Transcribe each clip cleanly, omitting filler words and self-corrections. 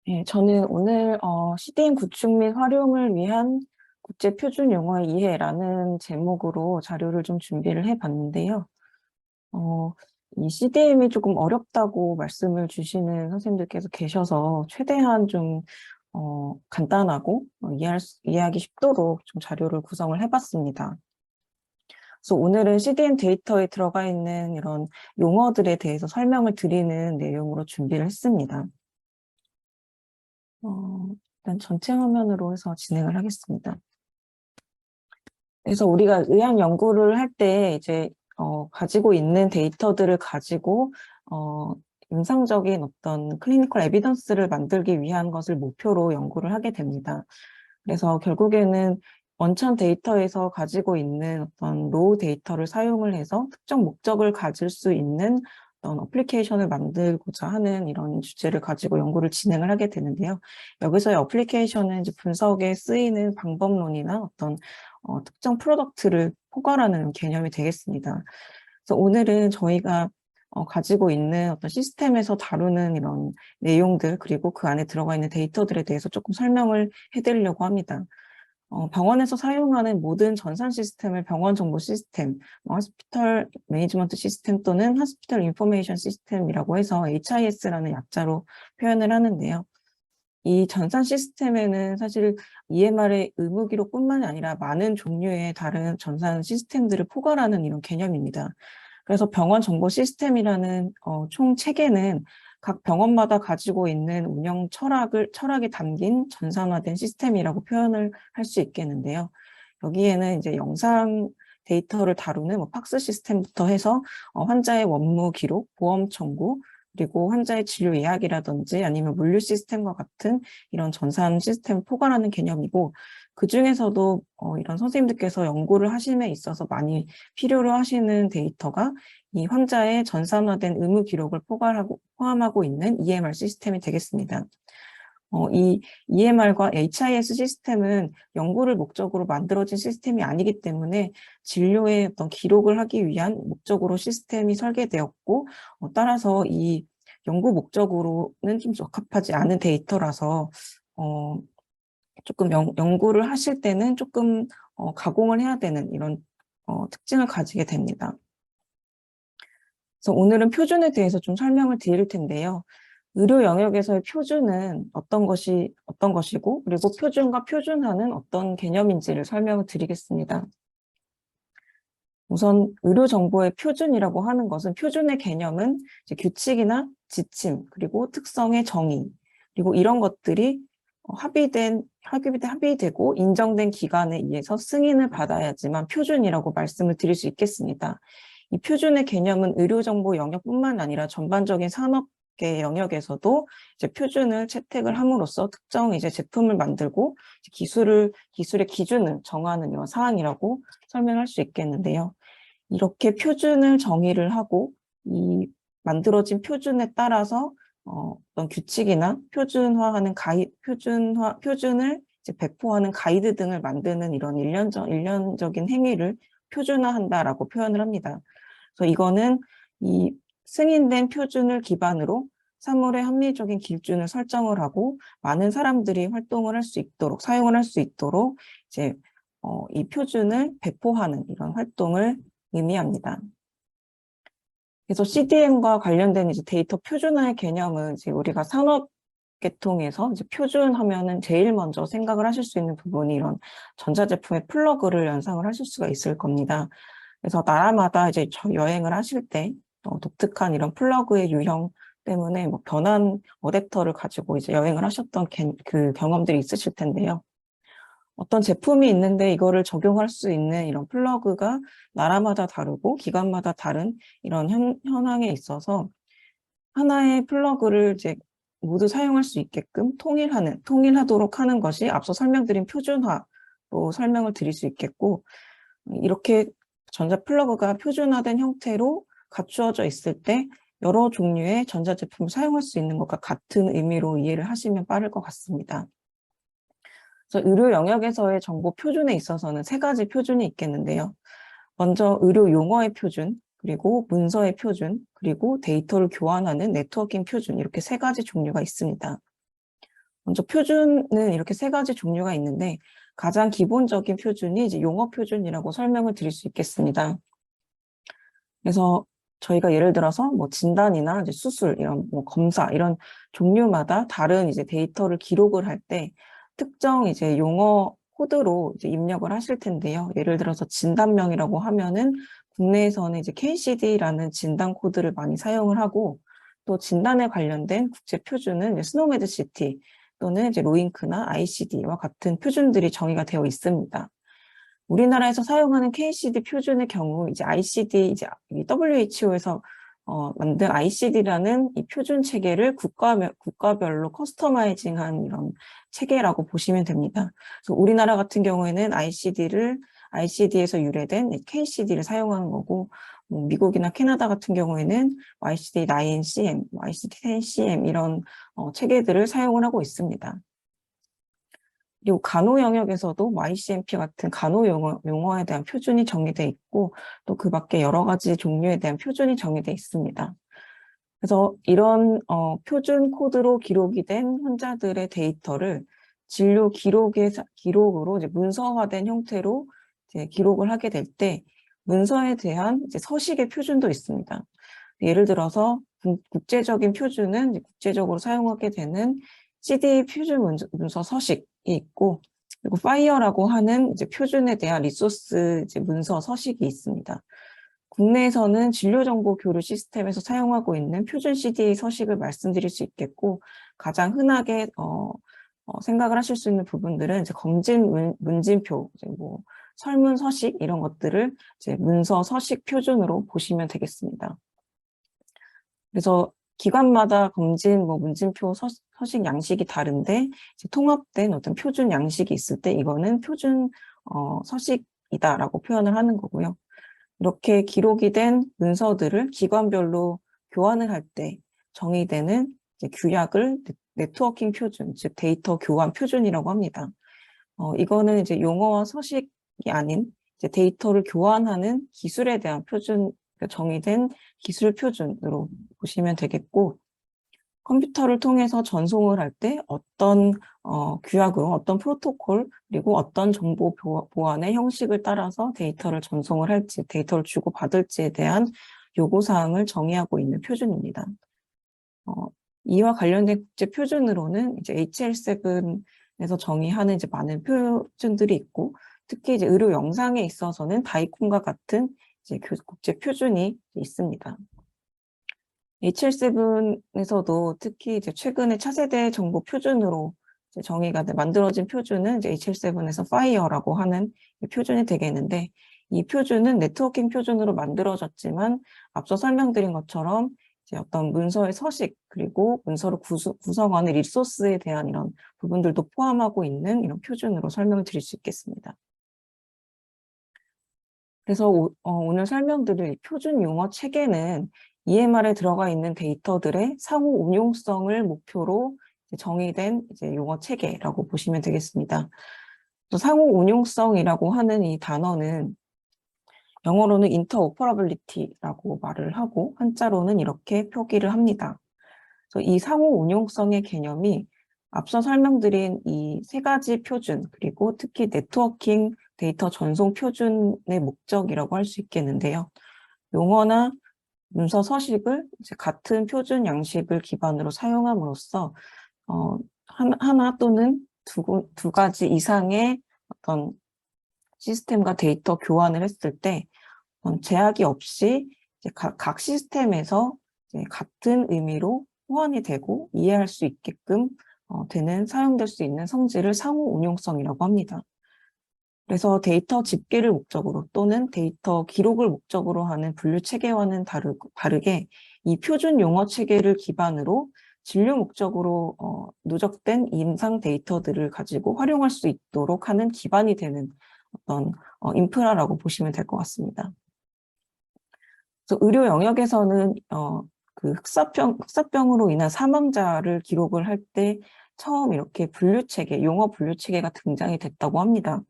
네, 저는 오늘 CDN 구축 및 활용을 위한 국제 표준 용어의 이해라는 제목으로 자료를 좀 준비를 해봤는데요. 어, 이 CDM이 조금 어렵다고 말씀을 주시는 선생님들께서 계셔서 최대한 좀 간단하고 이해하기 쉽도록 좀 자료를 구성을 해봤습니다. 그래서 오늘은 CDN 데이터에 들어가 있는 이런 용어들에 대해서 설명을 드리는 내용으로 준비를 했습니다. 일단 전체 화면으로 해서 진행을 하겠습니다. 그래서 우리가 의학 연구를 할 때 이제 가지고 있는 데이터들을 가지고 임상적인 어떤 클리니컬 에비던스를 만들기 위한 것을 목표로 연구를 하게 됩니다. 그래서 결국에는 원천 데이터에서 가지고 있는 어떤 로우 데이터를 사용을 해서 특정 목적을 가질 수 있는 어떤 어플리케이션을 만들고자 하는 이런 주제를 가지고 연구를 진행을 하게 되는데요. 여기서의 어플리케이션은 이제 분석에 쓰이는 방법론이나 어떤 특정 프로덕트를 포괄하는 개념이 되겠습니다. 그래서 오늘은 저희가 가지고 있는 어떤 시스템에서 다루는 이런 내용들, 그리고 그 안에 들어가 있는 데이터들에 대해서 조금 설명을 해드리려고 합니다. 병원에서 사용하는 모든 전산 시스템을 병원 정보 시스템, 하스피털 매니지먼트 시스템 또는 하스피털 인포메이션 시스템이라고 해서 HIS라는 약자로 표현을 하는데요. 이 전산 시스템에는 사실 EMR의 의무 기록뿐만 아니라 많은 종류의 다른 전산 시스템들을 포괄하는 이런 개념입니다. 그래서 병원 정보 시스템이라는 총 체계는 각 병원마다 가지고 있는 운영 철학이 담긴 전산화된 시스템이라고 표현을 할 수 있겠는데요. 여기에는 이제 영상 데이터를 다루는 팍스 시스템부터 해서 환자의 원무 기록, 보험 청구, 그리고 환자의 진료 예약이라든지 아니면 물류 시스템과 같은 이런 전산 시스템을 포괄하는 개념이고, 그 중에서도 이런 선생님들께서 연구를 하심에 있어서 많이 필요로 하시는 데이터가 이 환자의 전산화된 의무 기록을 포함하고 있는 EMR 시스템이 되겠습니다. 이 EMR과 HIS 시스템은 연구를 목적으로 만들어진 시스템이 아니기 때문에 진료의 어떤 기록을 하기 위한 목적으로 시스템이 설계되었고, 따라서 이 연구 목적으로는 좀 적합하지 않은 데이터라서 조금 연구를 하실 때는 조금 가공을 해야 되는 이런 특징을 가지게 됩니다. 그래서 오늘은 표준에 대해서 좀 설명을 드릴 텐데요. 의료 영역에서의 표준은 어떤 것이고, 그리고 표준과 표준화는 어떤 개념인지를 설명을 드리겠습니다. 우선 의료 정보의 표준이라고 하는 것은, 표준의 개념은 이제 규칙이나 지침, 그리고 특성의 정의, 그리고 이런 것들이 합의되고 인정된 기관에 의해서 승인을 받아야지만 표준이라고 말씀을 드릴 수 있겠습니다. 이 표준의 개념은 의료정보 영역뿐만 아니라 전반적인 산업계 영역에서도 이제 표준을 채택을 함으로써 특정 이제 제품을 만들고 기술의 기준을 정하는 이런 사항이라고 설명할 수 있겠는데요. 이렇게 표준을 정의를 하고 이 만들어진 표준에 따라서 어떤 규칙이나 표준을 이제 배포하는 가이드 등을 만드는 이런 일련적인 행위를 표준화한다라고 표현을 합니다. 그래서 이거는 이 승인된 표준을 기반으로 사물의 합리적인 기준을 설정을 하고 많은 사람들이 사용을 할 수 있도록 이제 이 표준을 배포하는 이런 활동을 의미합니다. 그래서 CDM과 관련된 이제 데이터 표준화의 개념은 이제 우리가 산업 계통에서 이제 표준하면은 제일 먼저 생각을 하실 수 있는 부분이 이런 전자제품의 플러그를 연상을 하실 수가 있을 겁니다. 그래서 나라마다 이제 여행을 하실 때 독특한 이런 플러그의 유형 때문에 뭐 변한 어댑터를 가지고 이제 여행을 하셨던 그 경험들이 있으실 텐데요. 어떤 제품이 있는데 이거를 적용할 수 있는 이런 플러그가 나라마다 다르고 기관마다 다른 이런 현황에 있어서 하나의 플러그를 이제 모두 사용할 수 있게끔 통일하도록 하는 것이 앞서 설명드린 표준화로 설명을 드릴 수 있겠고, 이렇게 전자 플러그가 표준화된 형태로 갖추어져 있을 때 여러 종류의 전자제품을 사용할 수 있는 것과 같은 의미로 이해를 하시면 빠를 것 같습니다. 그래서 의료 영역에서의 정보 표준에 있어서는 세 가지 표준이 있겠는데요. 먼저 의료 용어의 표준, 그리고 문서의 표준, 그리고 데이터를 교환하는 네트워킹 표준, 이렇게 세 가지 종류가 있습니다. 먼저 표준은 이렇게 세 가지 종류가 있는데 가장 기본적인 표준이 이제 용어 표준이라고 설명을 드릴 수 있겠습니다. 그래서 저희가 예를 들어서 뭐 진단이나 이제 수술 이런 뭐 검사 이런 종류마다 다른 이제 데이터를 기록을 할 때 특정 이제 용어 코드로 이제 입력을 하실 텐데요. 예를 들어서 진단명이라고 하면은 국내에서는 이제 KCD라는 진단 코드를 많이 사용을 하고 또 진단에 관련된 국제 표준은 이제 스노메드 시티 또는 이제 로잉크나 ICD와 같은 표준들이 정의가 되어 있습니다. 우리나라에서 사용하는 KCD 표준의 경우 이제 ICD 이제 WHO에서 만든 ICD라는 이 표준 체계를 국가별로 커스터마이징한 이런 체계라고 보시면 됩니다. 그래서 우리나라 같은 경우에는 ICD에서 유래된 KCD를 사용하는 거고, 뭐 미국이나 캐나다 같은 경우에는 ICD 9CM, ICD 10CM 이런 체계들을 사용을 하고 있습니다. 그리고 간호 영역에서도 ICMP 같은 간호 용어에 대한 표준이 정의되어 있고 또 그 밖에 여러 가지 종류에 대한 표준이 정의되어 있습니다. 그래서 이런 표준 코드로 기록이 된 환자들의 데이터를 진료 기록으로 이제 문서화된 형태로 이제 기록을 하게 될 때 문서에 대한 이제 서식의 표준도 있습니다. 예를 들어서 국제적인 표준은 이제 국제적으로 사용하게 되는 CD 표준 문서 서식이 있고, 그리고 파이어라고 하는 이제 표준에 대한 리소스 이제 문서 서식이 있습니다. 국내에서는 진료정보 교류 시스템에서 사용하고 있는 표준 CDA 서식을 말씀드릴 수 있겠고, 가장 흔하게 생각을 하실 수 있는 부분들은 이제 검진 문진표, 이제 뭐 설문 서식 이런 것들을 이제 문서 서식 표준으로 보시면 되겠습니다. 그래서 기관마다 검진, 뭐 문진표 서식 양식이 다른데 이제 통합된 어떤 표준 양식이 있을 때 이거는 표준 서식이다라고 표현을 하는 거고요. 이렇게 기록이 된 문서들을 기관별로 교환을 할 때 정의되는 이제 규약을 네트워킹 표준, 즉 데이터 교환 표준이라고 합니다. 이거는 이제 용어와 서식이 아닌 이제 데이터를 교환하는 기술에 대한 표준, 정의된 기술 표준으로 보시면 되겠고, 컴퓨터를 통해서 전송을 할 때 어떤 규약으로 어떤 프로토콜 그리고 어떤 정보 보안의 형식을 따라서 데이터를 전송을 할지 데이터를 주고받을지에 대한 요구사항을 정의하고 있는 표준입니다. 이와 관련된 국제 표준으로는 이제 HL7에서 정의하는 이제 많은 표준들이 있고 특히 이제 의료 영상에 있어서는 다이콘과 같은 이제 국제 표준이 있습니다. HL7에서도 특히 이제 최근에 차세대 정보 표준으로 이제 정의가 만들어진 표준은 이제 HL7에서 파이어라고 하는 표준이 되겠는데 이 표준은 네트워킹 표준으로 만들어졌지만 앞서 설명드린 것처럼 이제 어떤 문서의 서식 그리고 문서를 구성하는 리소스에 대한 이런 부분들도 포함하고 있는 이런 표준으로 설명을 드릴 수 있겠습니다. 그래서 오늘 설명드릴 표준 용어 체계는 EMR에 들어가 있는 데이터들의 상호 운용성을 목표로 정의된 이제 용어 체계라고 보시면 되겠습니다. 또 상호 운용성이라고 하는 이 단어는 영어로는 interoperability라고 말을 하고 한자로는 이렇게 표기를 합니다. 그래서 이 상호 운용성의 개념이 앞서 설명드린 이 세 가지 표준 그리고 특히 네트워킹 데이터 전송 표준의 목적이라고 할 수 있겠는데요. 용어나 문서 서식을 이제 같은 표준 양식을 기반으로 사용함으로써 하나 또는 두 가지 이상의 어떤 시스템과 데이터 교환을 했을 때 제약이 없이 이제 각 시스템에서 이제 같은 의미로 호환이 되고 이해할 수 있게끔 사용될 수 있는 성질을 상호 운용성이라고 합니다. 그래서 데이터 집계를 목적으로 또는 데이터 기록을 목적으로 하는 분류 체계와는 다르게 이 표준 용어 체계를 기반으로 진료 목적으로 누적된 임상 데이터들을 가지고 활용할 수 있도록 하는 기반이 되는 어떤 인프라라고 보시면 될 것 같습니다. 그래서 의료 영역에서는 그 흑사병으로 인한 사망자를 기록을 할 때 처음 이렇게 용어 분류 체계가 등장이 됐다고 합니다.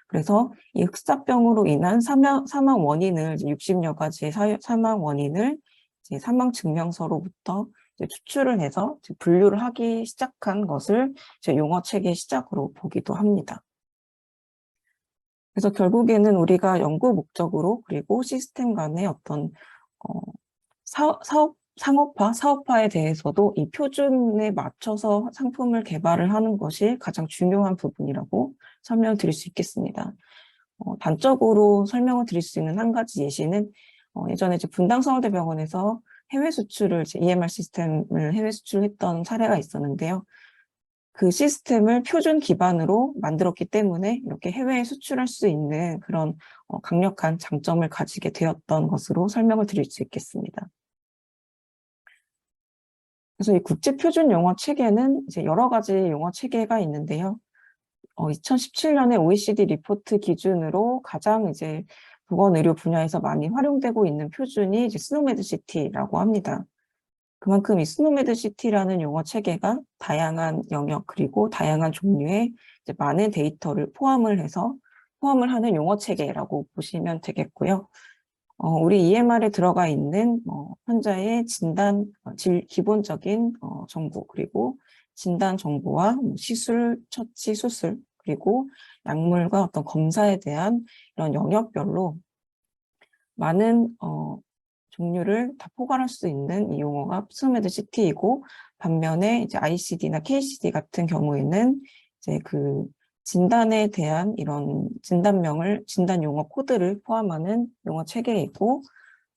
그래서 이 흑사병으로 인한 사망 원인을 60여 가지의 사망 원인을 이제 사망 증명서로부터 이제 추출을 해서 이제 분류를 하기 시작한 것을 이제 용어 체계의 시작으로 보기도 합니다. 그래서 결국에는 우리가 연구 목적으로 그리고 시스템 간의 어떤 상업화에 대해서도 이 표준에 맞춰서 상품을 개발을 하는 것이 가장 중요한 부분이라고 설명을 드릴 수 있겠습니다. 단적으로 설명을 드릴 수 있는 한 가지 예시는 예전에 이제 분당서울대병원에서 해외 수출을 이제 EMR 시스템을 해외 수출했던 사례가 있었는데요. 그 시스템을 표준 기반으로 만들었기 때문에 이렇게 해외에 수출할 수 있는 그런 강력한 장점을 가지게 되었던 것으로 설명을 드릴 수 있겠습니다. 그래서 이 국제표준 용어 체계는 이제 여러 가지 용어 체계가 있는데요. 2017년에 OECD 리포트 기준으로 가장 이제 보건의료 분야에서 많이 활용되고 있는 표준이 이제 스노메드시티라고 합니다. 그만큼 이 스노메드시티라는 용어 체계가 다양한 영역 그리고 다양한 종류의 이제 많은 데이터를 포함을 하는 용어 체계라고 보시면 되겠고요. 우리 EMR에 들어가 있는 환자의 진단, 기본적인 정보, 그리고 진단 정보와 시술, 처치, 수술, 그리고 약물과 어떤 검사에 대한 이런 영역별로 많은 종류를 다 포괄할 수 있는 이 용어가 스노메드시티이고, 반면에 이제 ICD나 KCD 같은 경우에는 이제 그 진단에 대한 이런 진단 용어 코드를 포함하는 용어 체계이고,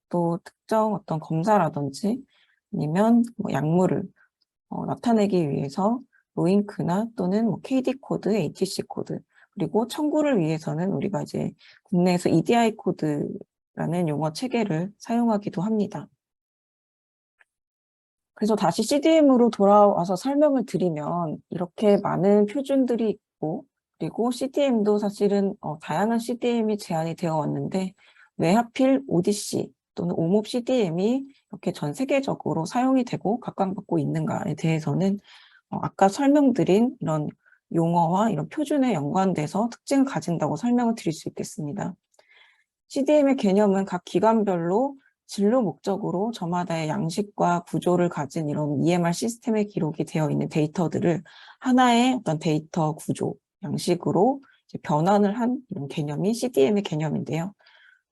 또 특정 어떤 검사라든지 아니면 뭐 약물을 나타내기 위해서 로잉크나 또는 뭐 KD 코드, ATC 코드, 그리고 청구를 위해서는 우리가 이제 국내에서 EDI 코드라는 용어 체계를 사용하기도 합니다. 그래서 다시 CDM으로 돌아와서 설명을 드리면 이렇게 많은 표준들이 있고, 그리고 CDM도 사실은 다양한 CDM이 제한이 되어 왔는데 왜 하필 ODC 또는 오몹 CDM이 이렇게 전 세계적으로 사용이 되고 각광받고 있는가에 대해서는 아까 설명드린 이런 용어와 이런 표준에 연관돼서 특징을 가진다고 설명을 드릴 수 있겠습니다. CDM의 개념은 각 기관별로 진료 목적으로 저마다의 양식과 구조를 가진 이런 EMR 시스템에 기록이 되어 있는 데이터들을 하나의 어떤 데이터 구조, 양식으로 이제 변환을 한 이런 개념이 CDM의 개념인데요.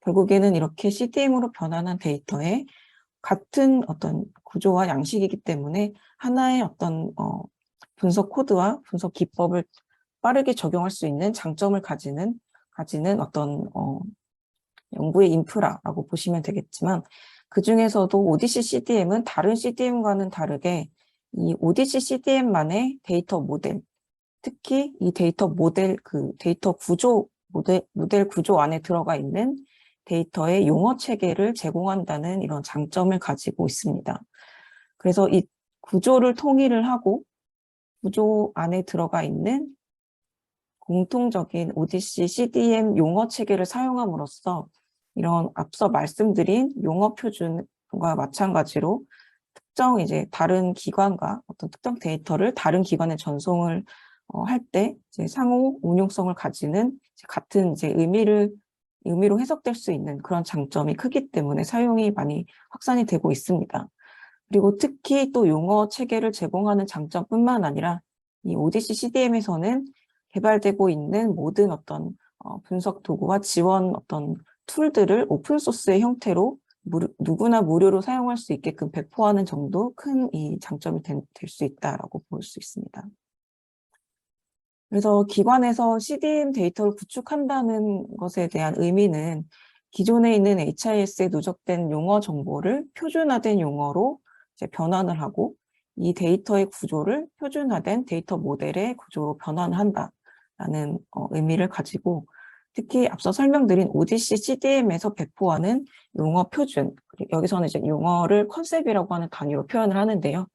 결국에는 이렇게 CDM으로 변환한 데이터에 같은 어떤 구조와 양식이기 때문에 하나의 어떤 분석 코드와 분석 기법을 빠르게 적용할 수 있는 장점을 가지는 어떤 연구의 인프라라고 보시면 되겠지만, 그 중에서도 ODC CDM은 다른 CDM과는 다르게 이 ODC CDM만의 데이터 모델, 특히 이 데이터 모델, 그 데이터 구조, 모델 구조 안에 들어가 있는 데이터의 용어 체계를 제공한다는 이런 장점을 가지고 있습니다. 그래서 이 구조를 통일을 하고 구조 안에 들어가 있는 공통적인 ODC, CDM 용어 체계를 사용함으로써 이런 앞서 말씀드린 용어 표준과 마찬가지로 특정 이제 다른 기관과 어떤 특정 데이터를 다른 기관에 전송을 할 때 이제 상호 운용성을 가지는 같은 이제 의미로 해석될 수 있는 그런 장점이 크기 때문에 사용이 많이 확산이 되고 있습니다. 그리고 특히 또 용어 체계를 제공하는 장점뿐만 아니라 이 ODC CDM에서는 개발되고 있는 모든 어떤 분석 도구와 지원 어떤 툴들을 오픈소스의 형태로 누구나 무료로 사용할 수 있게끔 배포하는 정도 큰 이 장점이 될 수 있다라고 볼 수 있습니다. 그래서 기관에서 CDM 데이터를 구축한다는 것에 대한 의미는 기존에 있는 HIS에 누적된 용어 정보를 표준화된 용어로 이제 변환을 하고 이 데이터의 구조를 표준화된 데이터 모델의 구조로 변환한다라는 의미를 가지고, 특히 앞서 설명드린 ODC CDM에서 배포하는 용어 표준, 여기서는 이제 용어를 컨셉이라고 하는 단위로 표현을 하는데요.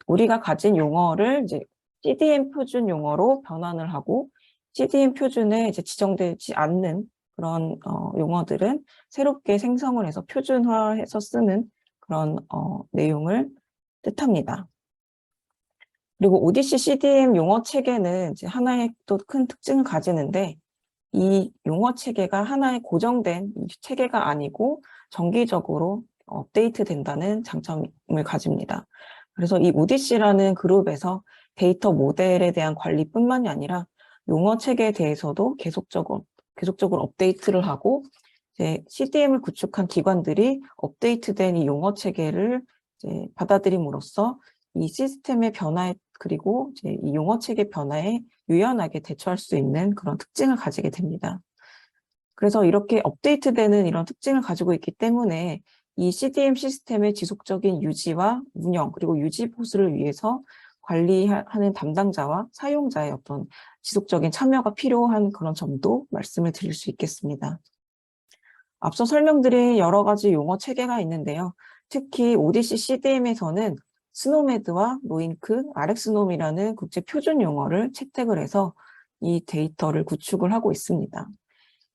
우리가 가진 용어를 이제 CDM 표준 용어로 변환을 하고 CDM 표준에 이제 지정되지 않는 그런 용어들은 새롭게 생성을 해서 표준화해서 쓰는 그런 내용을 뜻합니다. 그리고 ODC CDM 용어 체계는 이제 하나의 또 큰 특징을 가지는데, 이 용어 체계가 하나의 고정된 체계가 아니고 정기적으로 업데이트 된다는 장점을 가집니다. 그래서 이 ODC라는 그룹에서 데이터 모델에 대한 관리뿐만이 아니라 용어 체계에 대해서도 계속적으로 업데이트를 하고 이제 CDM을 구축한 기관들이 업데이트된 이 용어 체계를 이제 받아들임으로써 이 시스템의 변화에 그리고 이제 이 용어 체계 변화에 유연하게 대처할 수 있는 그런 특징을 가지게 됩니다. 그래서 이렇게 업데이트되는 이런 특징을 가지고 있기 때문에 이 CDM 시스템의 지속적인 유지와 운영 그리고 유지 보수를 위해서 관리하는 담당자와 사용자의 어떤 지속적인 참여가 필요한 그런 점도 말씀을 드릴 수 있겠습니다. 앞서 설명드린 여러 가지 용어 체계가 있는데요. 특히 ODC CDM에서는 스노메드와 로잉크, RxNOM이라는 국제 표준 용어를 채택을 해서 이 데이터를 구축을 하고 있습니다.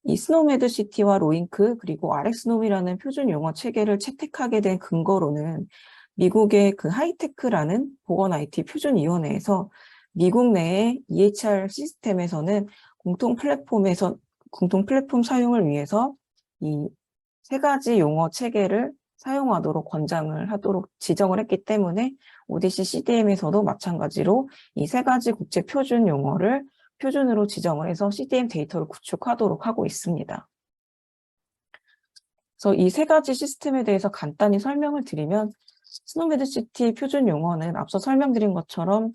이 스노메드 시티와 로잉크 그리고 RxNOM이라는 표준 용어 체계를 채택하게 된 근거로는 미국의 그 하이테크라는 보건 IT 표준위원회에서 미국 내의 EHR 시스템에서는 공통 플랫폼 사용을 위해서 이 세 가지 용어 체계를 사용하도록 권장을 하도록 지정을 했기 때문에 ODC CDM에서도 마찬가지로 이 세 가지 국제 표준 용어를 표준으로 지정을 해서 CDM 데이터를 구축하도록 하고 있습니다. 그래서 이 세 가지 시스템에 대해서 간단히 설명을 드리면 스노메드시티 표준 용어는 앞서 설명드린 것처럼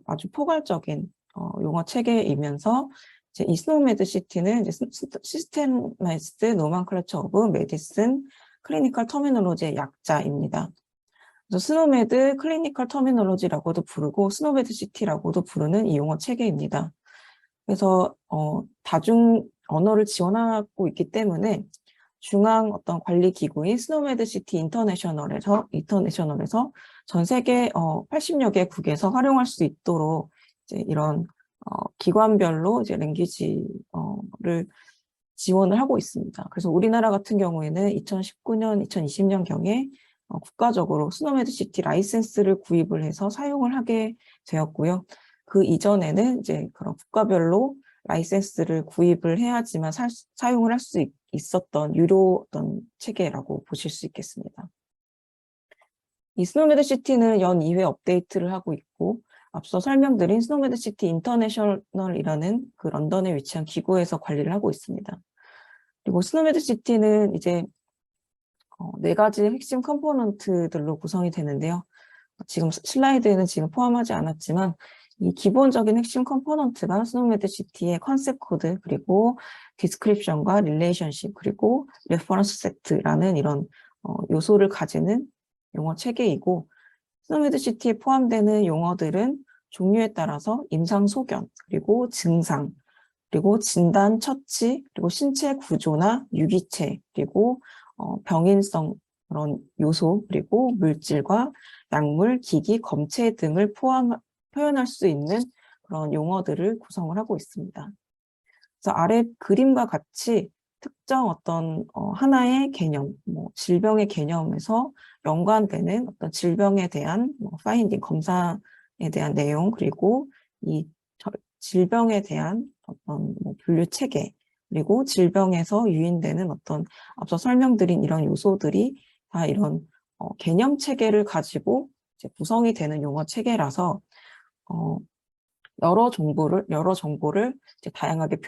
아주 포괄적인 용어 체계이면서 이제 이 스노메드시티는 이제 시스템마이즈드 노먼클러처 오브 메디슨 클리니컬 터미놀로지의 약자입니다. 그래서 스노메드 클리니컬 터미놀로지라고도 부르고 스노메드시티라고도 부르는 이 용어 체계입니다. 그래서 다중 언어를 지원하고 있기 때문에 중앙 어떤 관리 기구인 스노메드시티 인터내셔널에서 전 세계 80여 개국에서 활용할 수 있도록 이제 이런 기관별로 이제 랭귀지를 지원을 하고 있습니다. 그래서 우리나라 같은 경우에는 2019년, 2020년경에 국가적으로 스노메드시티 라이센스를 구입을 해서 사용을 하게 되었고요. 그 이전에는 이제 그런 국가별로 라이센스를 구입을 해야지만 사용을 할 수 있었던 유료 어떤 체계라고 보실 수 있겠습니다. 이 스노메드시티는 연 2회 업데이트를 하고 있고 앞서 설명드린 스노메드시티 인터내셔널이라는 그 런던에 위치한 기구에서 관리를 하고 있습니다. 그리고 스노메드시티는 이제 네 가지 핵심 컴포넌트들로 구성이 되는데요. 지금 슬라이드에는 지금 포함하지 않았지만 이 기본적인 핵심 컴포넌트가 스노메드시티의 컨셉 코드 그리고 디스크립션과 릴레이션십 그리고 레퍼런스 세트라는 이런 요소를 가지는 용어 체계이고 스노메드시티에 포함되는 용어들은 종류에 따라서 임상 소견 그리고 증상 그리고 진단 처치 그리고 신체 구조나 유기체 그리고 병인성 그런 요소 그리고 물질과 약물, 기기, 검체 등을 표현할 수 있는 그런 용어들을 구성을 하고 있습니다. 그래서 아래 그림과 같이 특정 어떤 하나의 개념, 질병의 개념에서 연관되는 어떤 질병에 대한 파인딩, 검사에 대한 내용, 그리고 이 질병에 대한 어떤 분류 체계, 그리고 질병에서 유인되는 어떤 앞서 설명드린 이런 요소들이 다 이런 개념 체계를 가지고 이제 구성이 되는 용어 체계라서 여러 정보를 이제 다양하게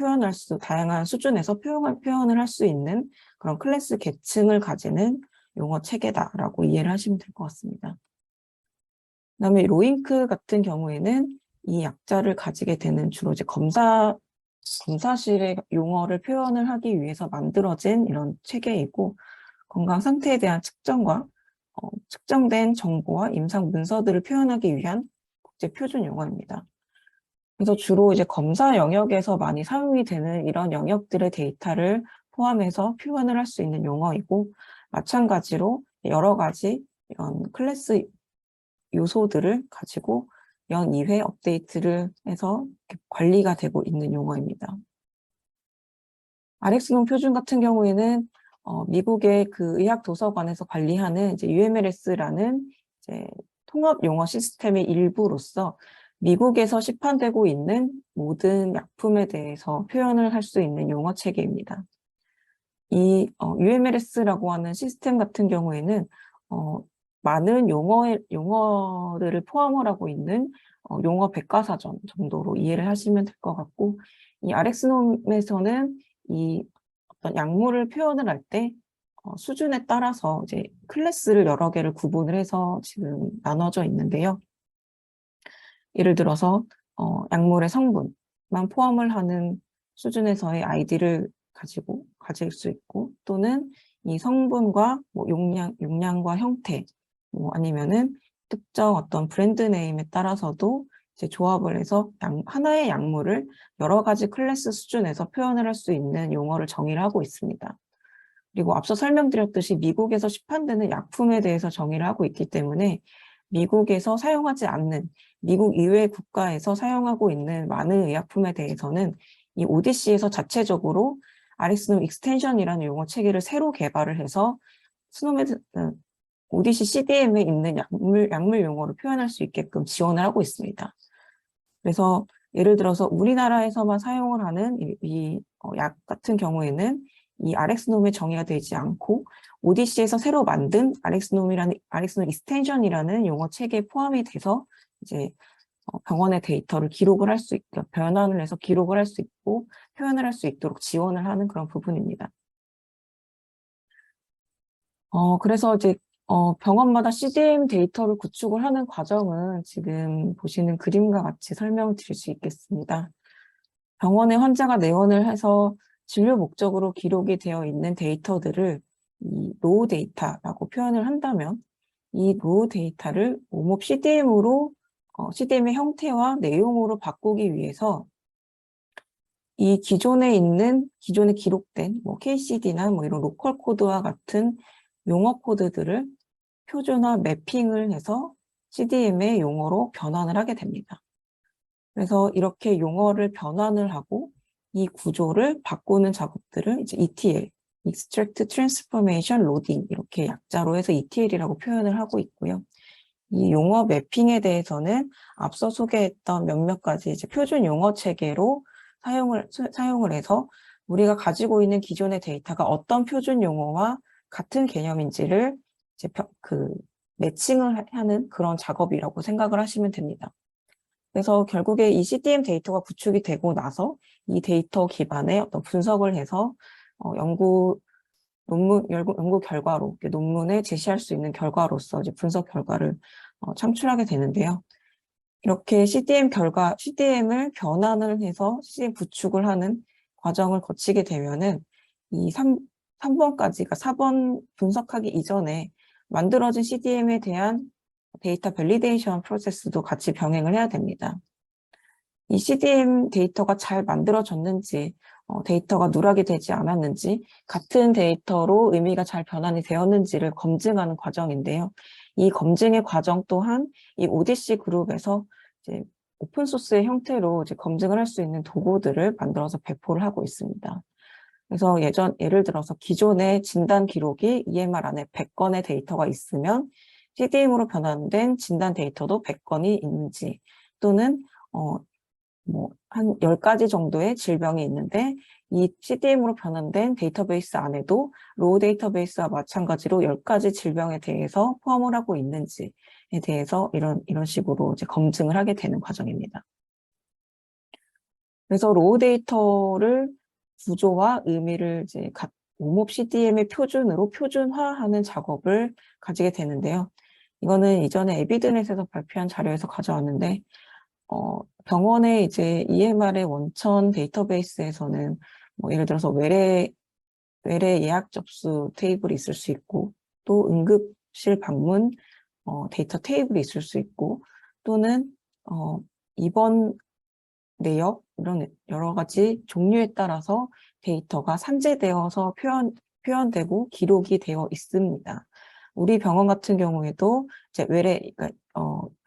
다양한 수준에서 표현을 할 수 있는 그런 클래스 계층을 가지는 용어 체계다라고 이해를 하시면 될 것 같습니다. 그다음에 로잉크 같은 경우에는 이 약자를 가지게 되는 주로 이제 검사실의 용어를 표현을 하기 위해서 만들어진 이런 체계이고 건강 상태에 대한 측정과 측정된 정보와 임상 문서들을 표현하기 위한 국제 표준 용어입니다. 그래서 주로 이제 검사 영역에서 많이 사용이 되는 이런 영역들의 데이터를 포함해서 표현을 할 수 있는 용어이고 마찬가지로 여러 가지 이런 클래스 요소들을 가지고 연 2회 업데이트를 해서 관리가 되고 있는 용어입니다. RxNOM 표준 같은 경우에는 미국의 그 의학도서관에서 관리하는 이제 UMLS라는 이제 통합 용어 시스템의 일부로서 미국에서 시판되고 있는 모든 약품에 대해서 표현을 할 수 있는 용어 체계입니다. 이 UMLS라고 하는 시스템 같은 경우에는 많은 용어들을 포함을 하고 있는 용어 백과사전 정도로 이해를 하시면 될 것 같고, 이 RxNom에서는 이 어떤 약물을 표현을 할 때 수준에 따라서 이제 클래스를 여러 개를 구분을 해서 지금 나눠져 있는데요. 예를 들어서 약물의 성분만 포함을 하는 수준에서의 아이디를 가질 수 있고, 또는 이 성분과 뭐 용량과 형태, 뭐 아니면은 특정 어떤 브랜드 네임에 따라서도 이제 조합을 해서 하나의 약물을 여러 가지 클래스 수준에서 표현을 할 수 있는 용어를 정의를 하고 있습니다. 그리고 앞서 설명드렸듯이 미국에서 시판되는 약품에 대해서 정의를 하고 있기 때문에 미국에서 사용하지 않는, 미국 이외 국가에서 사용하고 있는 많은 의약품에 대해서는 이 ODC에서 자체적으로 RxNom 익스텐션이라는 용어 체계를 새로 개발을 해서 스노메드 ODC CDM에 있는 약물 용어를 표현할 수 있게끔 지원을 하고 있습니다. 그래서 예를 들어서 우리나라에서만 사용을 하는 약 같은 경우에는 이 RxNom의 정의가 되지 않고 ODC에서 새로 만든 RxNom 익스텐션이라는 용어 체계에 포함이 돼서 이제 병원의 데이터를 기록을 할 수 있고, 변환을 해서 기록을 할 수 있고 표현을 할 수 있도록 지원을 하는 그런 부분입니다. 그래서 이제 병원마다 CDM 데이터를 구축을 하는 과정은 지금 보시는 그림과 같이 설명을 드릴 수 있겠습니다. 병원에 환자가 내원을 해서 진료 목적으로 기록이 되어 있는 데이터들을 이 로우 데이터라고 표현을 한다면, 이 로우 데이터를 오몹 CDM으로 CDM의 형태와 내용으로 바꾸기 위해서 이 기존에 기록된 뭐 KCD나 뭐 이런 로컬 코드와 같은 용어 코드들을 표준화 매핑을 해서 CDM의 용어로 변환을 하게 됩니다. 그래서 이렇게 용어를 변환을 하고 이 구조를 바꾸는 작업들을 이제 ETL, Extract Transformation Loading, 이렇게 약자로 해서 ETL이라고 표현을 하고 있고요. 이 용어 매핑에 대해서는 앞서 소개했던 몇몇 가지 이제 표준 용어 체계로 사용을 해서 우리가 가지고 있는 기존의 데이터가 어떤 표준 용어와 같은 개념인지를 이제 매칭을 하는 그런 작업이라고 생각을 하시면 됩니다. 그래서 결국에 이 CDM 데이터가 구축이 되고 나서 이 데이터 기반의 어떤 분석을 해서 연구 결과로, 논문에 제시할 수 있는 결과로서 이제 분석 결과를 창출하게 되는데요. 이렇게 CDM을 변환을 해서 CDM 구축을 하는 과정을 거치게 되면은 이 3번까지, 그러니까 4번 분석하기 이전에 만들어진 CDM에 대한 데이터 밸리데이션 프로세스도 같이 병행을 해야 됩니다. 이 CDM 데이터가 잘 만들어졌는지, 데이터가 누락이 되지 않았는지, 같은 데이터로 의미가 잘 변환이 되었는지를 검증하는 과정인데요. 이 검증의 과정 또한 이 ODC 그룹에서 이제 오픈소스의 형태로 이제 검증을 할 수 있는 도구들을 만들어서 배포를 하고 있습니다. 그래서 예를 들어서 기존의 진단 기록이 EMR 안에 100건의 데이터가 있으면 CDM으로 변환된 진단 데이터도 100건이 있는지, 또는 한 10가지 정도의 질병이 있는데 이 CDM으로 변환된 데이터베이스 안에도 로우 데이터베이스와 마찬가지로 10가지 질병에 대해서 포함을 하고 있는지에 대해서 이런 식으로 이제 검증을 하게 되는 과정입니다. 그래서 로우 데이터를 구조와 의미를 이제 오몹 CDM의 표준으로 표준화하는 작업을 가지게 되는데요. 이거는 이전에 에비드넷에서 발표한 자료에서 가져왔는데, 병원의 이제 EMR의 원천 데이터베이스에서는 뭐 예를 들어서 외래 예약 접수 테이블이 있을 수 있고, 또 응급실 방문 데이터 테이블이 있을 수 있고, 또는 입원 내역, 이런 여러 가지 종류에 따라서 데이터가 산재되어서 표현되고 기록이 되어 있습니다. 우리 병원 같은 경우에도 이제 그러니까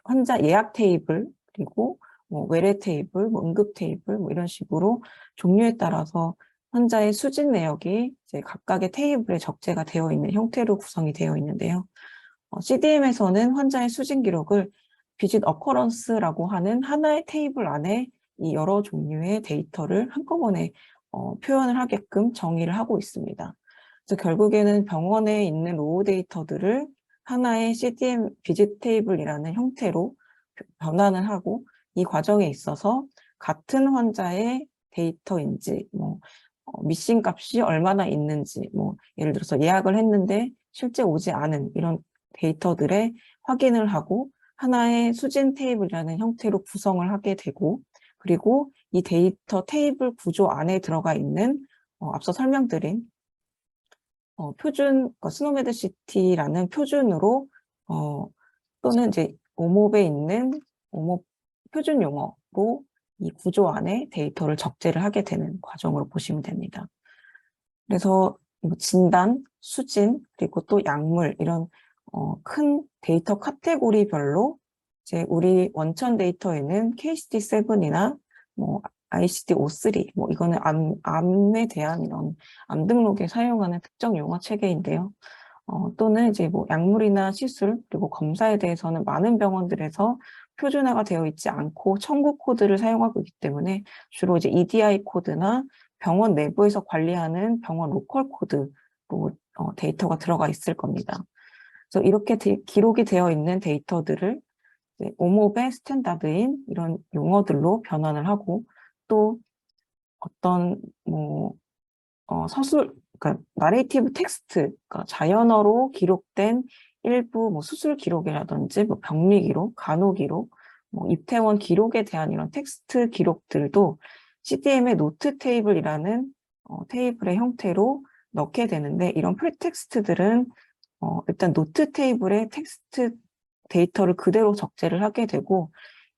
환자 예약 테이블, 그리고 뭐 외래 테이블, 뭐 응급 테이블, 뭐 이런 식으로 종류에 따라서 환자의 수진 내역이 이제 각각의 테이블에 적재가 되어 있는 형태로 구성이 되어 있는데요. CDM에서는 환자의 수진 기록을 비짓 어커런스라고 하는 하나의 테이블 안에 이 여러 종류의 데이터를 한꺼번에 표현을 하게끔 정의를 하고 있습니다. 그래서 결국에는 병원에 있는 로우 데이터들을 하나의 CDM 비짓 테이블이라는 형태로 변환을 하고, 이 과정에 있어서 같은 환자의 데이터인지, 미싱 값이 얼마나 있는지, 예를 들어서 예약을 했는데 실제 오지 않은 이런 데이터들의 확인을 하고 하나의 수진 테이블이라는 형태로 구성을 하게 되고, 그리고 이 데이터 테이블 구조 안에 들어가 있는 앞서 설명드린 표준, 스노메드시티라는 표준으로, 또는 이제 오몹에 있는 오몹 표준 용어로 이 구조 안에 데이터를 적재를 하게 되는 과정으로 보시면 됩니다. 그래서 진단, 수진, 그리고 또 약물, 이런 큰 데이터 카테고리별로 이제 우리 원천 데이터에는 KCD7이나 ICD-O3, 이거는 암에 대한 이런 암 등록에 사용하는 특정 용어 체계인데요. 또는 이제 약물이나 시술, 그리고 검사에 대해서는 많은 병원들에서 표준화가 되어 있지 않고 청구 코드를 사용하고 있기 때문에 주로 이제 EDI 코드나 병원 내부에서 관리하는 병원 로컬 코드로 데이터가 들어가 있을 겁니다. 그래서 이렇게 기록이 되어 있는 데이터들을 오몹의 스탠다드인 이런 용어들로 변환을 하고, 또 어떤 서술, 그러니까 나레이티브 텍스트, 그러니까 자연어로 기록된 일부 수술 기록이라든지 병리 기록, 간호 기록, 입퇴원 기록에 대한 이런 텍스트 기록들도 CDM의 노트 테이블이라는 테이블의 형태로 넣게 되는데, 이런 프리텍스트들은 일단 노트 테이블에 텍스트 데이터를 그대로 적재를 하게 되고,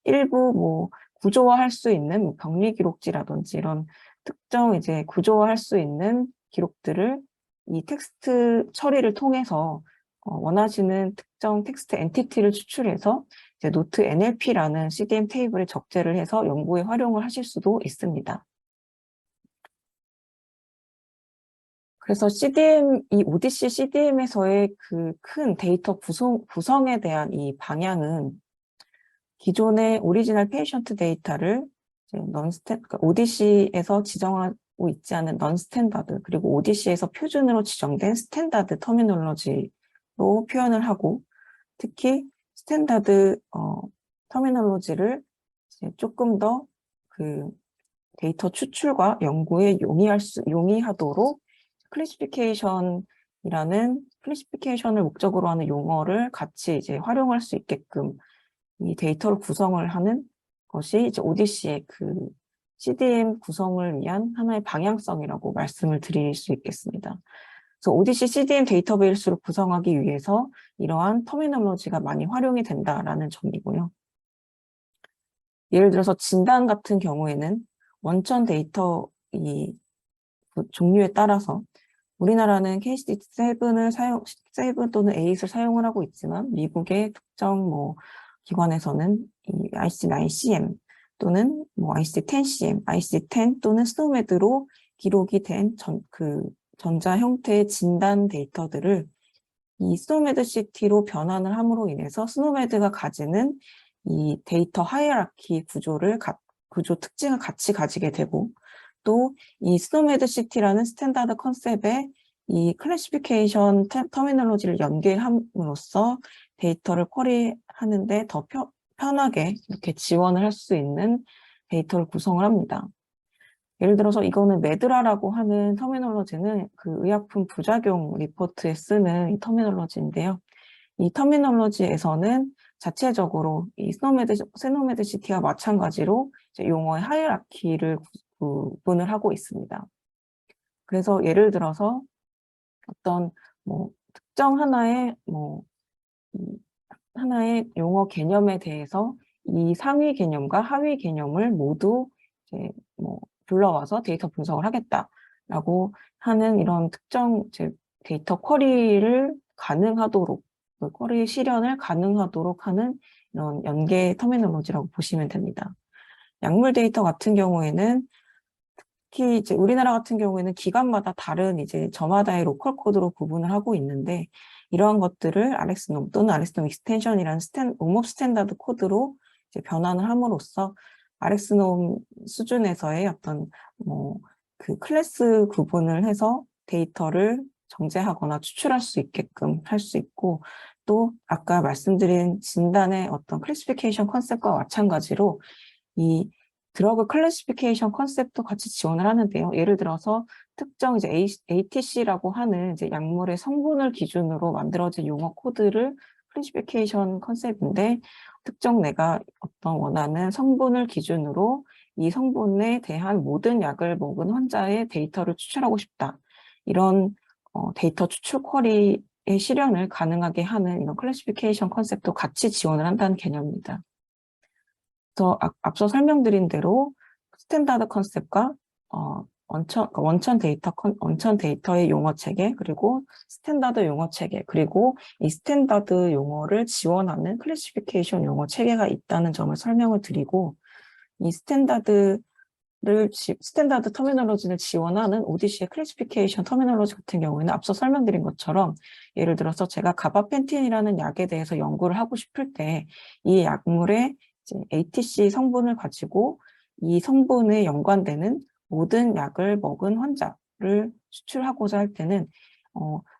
일부 구조화할 수 있는 병리 기록지라든지 이런 특정 이제 구조화할 수 있는 기록들을 이 텍스트 처리를 통해서 원하시는 특정 텍스트 엔티티를 추출해서 이제 노트 NLP라는 CDM 테이블에 적재를 해서 연구에 활용을 하실 수도 있습니다. 그래서 이 오디시 CDM에서의 그 큰 데이터 구성에 대한 이 방향은 기존의 오리지널 페이션트 데이터를 그러니까 오디시에서 지정하고 있지 않은 넌스탠다드, 그리고 오디시에서 표준으로 지정된 스탠다드 터미놀로지로 표현을 하고, 특히 스탠다드 터미놀로지를 조금 더 그 데이터 추출과 연구에 용이하도록 클래시피케이션을 목적으로 하는 용어를 같이 이제 활용할 수 있게끔 이 데이터를 구성을 하는 것이 이제 오디시의 그 CDM 구성을 위한 하나의 방향성이라고 말씀을 드릴 수 있겠습니다. 그래서 오디시 CDM 데이터베이스를 구성하기 위해서 이러한 터미놀로지가 많이 활용이 된다라는 점이고요. 예를 들어서 진단 같은 경우에는 원천 데이터 그 종류에 따라서 우리나라는 KCD7 또는 8을 사용을 하고 있지만, 미국의 특정 기관에서는 이 ICD-9CM 또는 ICD-10CM, ICD-10 또는 스노메드로 기록이 된 전자 형태의 진단 데이터들을 이 스노메드 시티로 변환을 함으로 인해서 스노메드가 가지는 이 데이터 하이어라키 구조 특징을 같이 가지게 되고, 또 이 스노메드 시티라는 스탠다드 컨셉에 이 클래시피케이션 터미놀로지를 연계함으로써 데이터를 쿼리하는데 더 편하게 이렇게 지원을 할 수 있는 데이터를 구성을 합니다. 예를 들어서 이거는 메드라라고 하는 터미놀로지는 그 의약품 부작용 리포트에 쓰는 이 터미놀로지인데요. 이 터미놀로지에서는 자체적으로 이 스노메드 시티와 마찬가지로 이제 용어의 하이라키를 구분을 하고 있습니다. 그래서 예를 들어서 어떤 특정 하나의 용어 개념에 대해서 이 상위 개념과 하위 개념을 모두 이제 불러와서 데이터 분석을 하겠다라고 하는 이런 특정 데이터 쿼리를 가능하도록, 쿼리 실현을 가능하도록 하는 이런 연계 터미놀로지라고 보시면 됩니다. 약물 데이터 같은 경우에는 특히 이제 우리나라 같은 경우에는 기관마다 다른 이제 저마다의 로컬 코드로 구분을 하고 있는데, 이러한 것들을 RxNOM 또는 RxNOM 익스텐션이라는 오몹 스탠다드 코드로 이제 변환을 함으로써 RxNOM 수준에서의 어떤 그 클래스 구분을 해서 데이터를 정제하거나 추출할 수 있게끔 할 수 있고, 또 아까 말씀드린 진단의 어떤 클래시피케이션 컨셉과 마찬가지로 이 드러그 클래시피케이션 컨셉도 같이 지원을 하는데요. 예를 들어서 특정 이제 ATC라고 하는 이제 약물의 성분을 기준으로 만들어진 용어 코드를 클래시피케이션 컨셉인데, 특정 내가 어떤 원하는 성분을 기준으로 이 성분에 대한 모든 약을 먹은 환자의 데이터를 추출하고 싶다. 이런 데이터 추출 쿼리의 실현을 가능하게 하는 이런 클래시피케이션 컨셉도 같이 지원을 한다는 개념입니다. 그래서 앞서 설명드린 대로 스탠다드 컨셉과 원천 데이터의 용어 체계, 그리고 스탠다드 용어 체계, 그리고 이 스탠다드 용어를 지원하는 클래시피케이션 용어 체계가 있다는 점을 설명을 드리고, 이 스탠다드 터미널로지를 지원하는 ODC의 클래시피케이션 터미널로지 같은 경우에는 앞서 설명드린 것처럼, 예를 들어서 제가 가바펜틴이라는 약에 대해서 연구를 하고 싶을 때 이 약물의 이제 ATC 성분을 가지고 이 성분에 연관되는 모든 약을 먹은 환자를 수출하고자 할 때는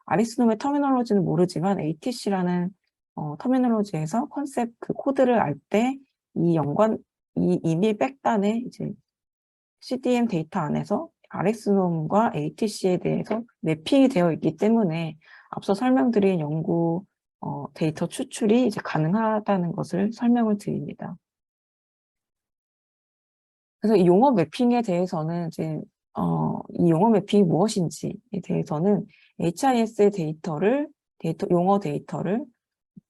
아리스놈의 터미널로지는 모르지만 ATC라는 터미널로지에서 컨셉 그 코드를 알 때 이 이미 백단에 이제 CDM 데이터 안에서 Rx놈과 ATC에 대해서 매핑이 되어 있기 때문에 앞서 설명드린 연구 데이터 추출이 이제 가능하다는 것을 설명을 드립니다. 그래서 이 용어 매핑에 대해서는 이제 이 용어 매핑이 무엇인지에 대해서는 HIS 용어 데이터를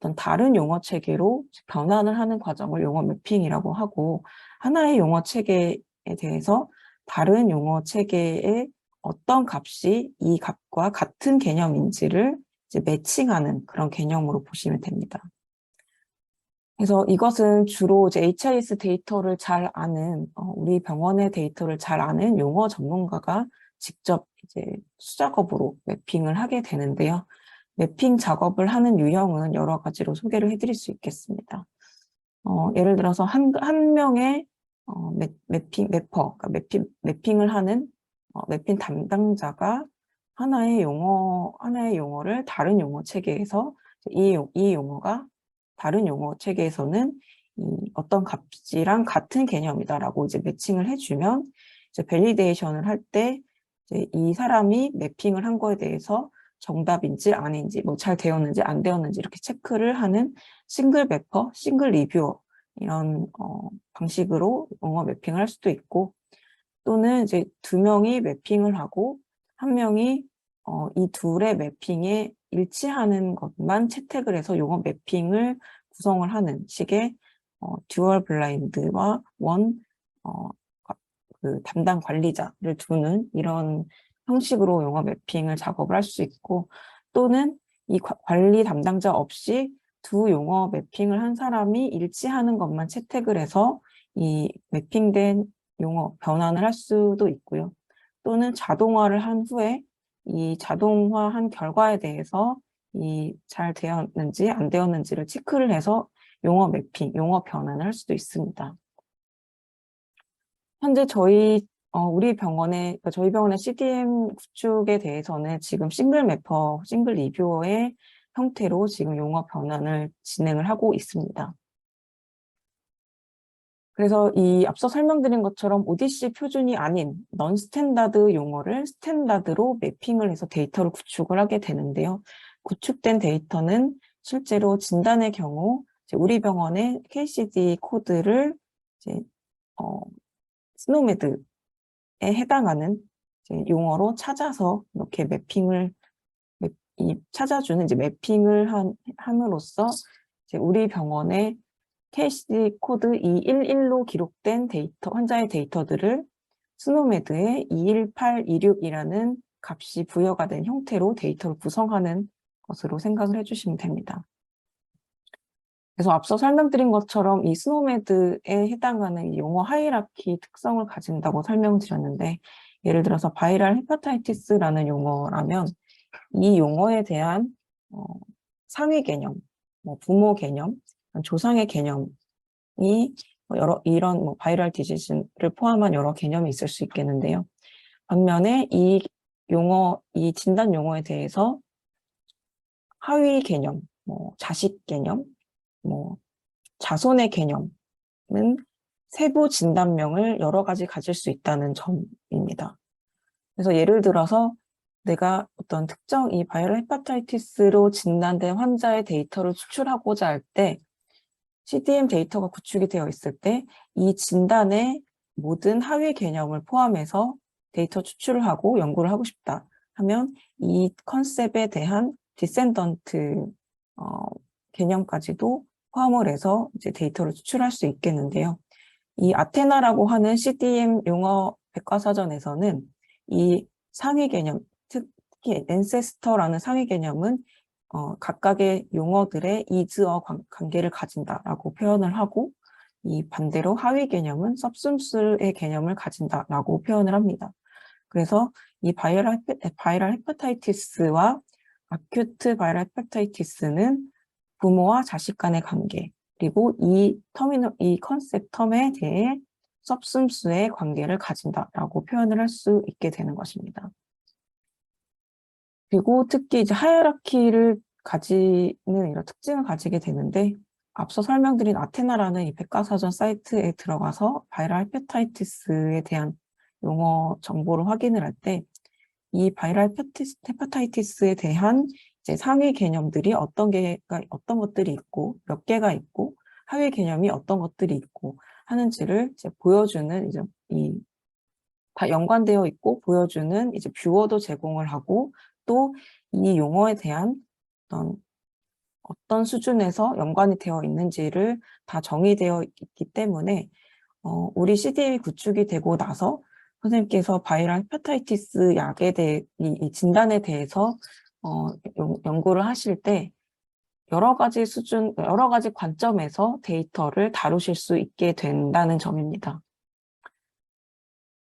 어떤 다른 용어 체계로 변환을 하는 과정을 용어 매핑이라고 하고, 하나의 용어 체계에 대해서 다른 용어 체계의 어떤 값이 이 값과 같은 개념인지를 이제 매칭하는 그런 개념으로 보시면 됩니다. 그래서 이것은 주로 이제 HIS 데이터를 잘 아는, 우리 병원의 데이터를 잘 아는 용어 전문가가 직접 이제 수작업으로 매핑을 하게 되는데요. 매핑 작업을 하는 유형은 여러 가지로 소개를 해드릴 수 있겠습니다. 예를 들어서 한 명의 매핑을 하는 매핑 담당자가 하나의 용어를 다른 용어 체계에서 이 용어가 다른 용어 체계에서는 어떤 값이랑 같은 개념이다라고 이제 매칭을 해주면, 이제 밸리데이션을 할 때 이 사람이 매핑을 한 거에 대해서 정답인지 아닌지, 뭐 잘 되었는지 안 되었는지 이렇게 체크를 하는 싱글 매퍼, 싱글 리뷰어 이런 방식으로 용어 매핑을 할 수도 있고, 또는 이제 두 명이 매핑을 하고 한 명이 이 둘의 매핑에 일치하는 것만 채택을 해서 용어 매핑을 구성을 하는 식의 듀얼 블라인드와 그 담당 관리자를 두는 이런 형식으로 용어 매핑을 작업을 할 수 있고, 또는 이 관리 담당자 없이 두 용어 매핑을 한 사람이 일치하는 것만 채택을 해서 이 매핑된 용어 변환을 할 수도 있고요. 또는 자동화를 한 후에 이 자동화한 결과에 대해서 이 잘 되었는지 안 되었는지를 체크를 해서 용어 매핑, 용어 변환을 할 수도 있습니다. 현재 저희 병원의 CDM 구축에 대해서는 지금 싱글 매퍼, 싱글 리뷰어의 형태로 지금 용어 변환을 진행을 하고 있습니다. 그래서 이 앞서 설명드린 것처럼 ODC 표준이 아닌 non-스탠다드 용어를 스탠다드로 매핑을 해서 데이터를 구축을 하게 되는데요. 구축된 데이터는 실제로 진단의 경우 우리 병원의 KCD 코드를 이제 스노메드에 해당하는 이제 용어로 찾아서 이렇게 찾아주는 이제 매핑을 함으로써 이제 우리 병원의 KCD 코드 211로 기록된 환자의 데이터들을 스노메드에 21826이라는 값이 부여가 된 형태로 데이터를 구성하는 것으로 생각을 해주시면 됩니다. 그래서 앞서 설명드린 것처럼 이 스노메드에 해당하는 이 용어 하이라키 특성을 가진다고 설명드렸는데, 예를 들어서 바이럴 헤파타이티스라는 용어라면 이 용어에 대한 상위 개념, 부모 개념, 조상의 개념이 이런 바이럴 디지즈를 포함한 여러 개념이 있을 수 있겠는데요. 반면에 이 이 진단 용어에 대해서 하위 개념, 자식 개념, 자손의 개념은 세부 진단명을 여러 가지 가질 수 있다는 점입니다. 그래서 예를 들어서 내가 어떤 특정 이 바이럴 헤파타이티스로 진단된 환자의 데이터를 추출하고자 할 때 CDM 데이터가 구축이 되어 있을 때 이 진단의 모든 하위 개념을 포함해서 데이터 추출을 하고 연구를 하고 싶다 하면 이 컨셉에 대한 디센던트 개념까지도 포함을 해서 이제 데이터를 추출할 수 있겠는데요. 이 아테나라고 하는 CDM 용어 백과사전에서는 이 상위 개념, 특히 앤세스터라는 상위 개념은 각각의 용어들의 이즈어 관계를 가진다라고 표현을 하고 이 반대로 하위 개념은 substance의 개념을 가진다라고 표현을 합니다. 그래서 이 바이럴 헤파타이티스와 아큐트 바이럴 헤파타이티스는 부모와 자식 간의 관계, 그리고 이 컨셉 텀에 대해 substance의 관계를 가진다라고 표현을 할 수 있게 되는 것입니다. 그리고 특히 이제 하이라키를 가지는 이런 특징을 가지게 되는데 앞서 설명드린 아테나라는 이 백과사전 사이트에 들어가서 바이럴 헤파타이티스에 대한 용어 정보를 확인을 할 때 이 바이럴 헤파타이티스에 대한 이제 상위 개념들이 어떤 것들이 있고 몇 개가 있고 하위 개념이 어떤 것들이 있고 하는지를 이제 보여주는 이제 다 연관되어 있고 보여주는 이제 뷰어도 제공을 하고 또 이 용어에 대한 어떤 수준에서 연관이 되어 있는지를 다 정의되어 있기 때문에 우리 CDM이 구축이 되고 나서 선생님께서 바이럴 헤파타이티스 약에 대해 이 진단에 대해서 연구를 하실 때 여러 가지 관점에서 데이터를 다루실 수 있게 된다는 점입니다.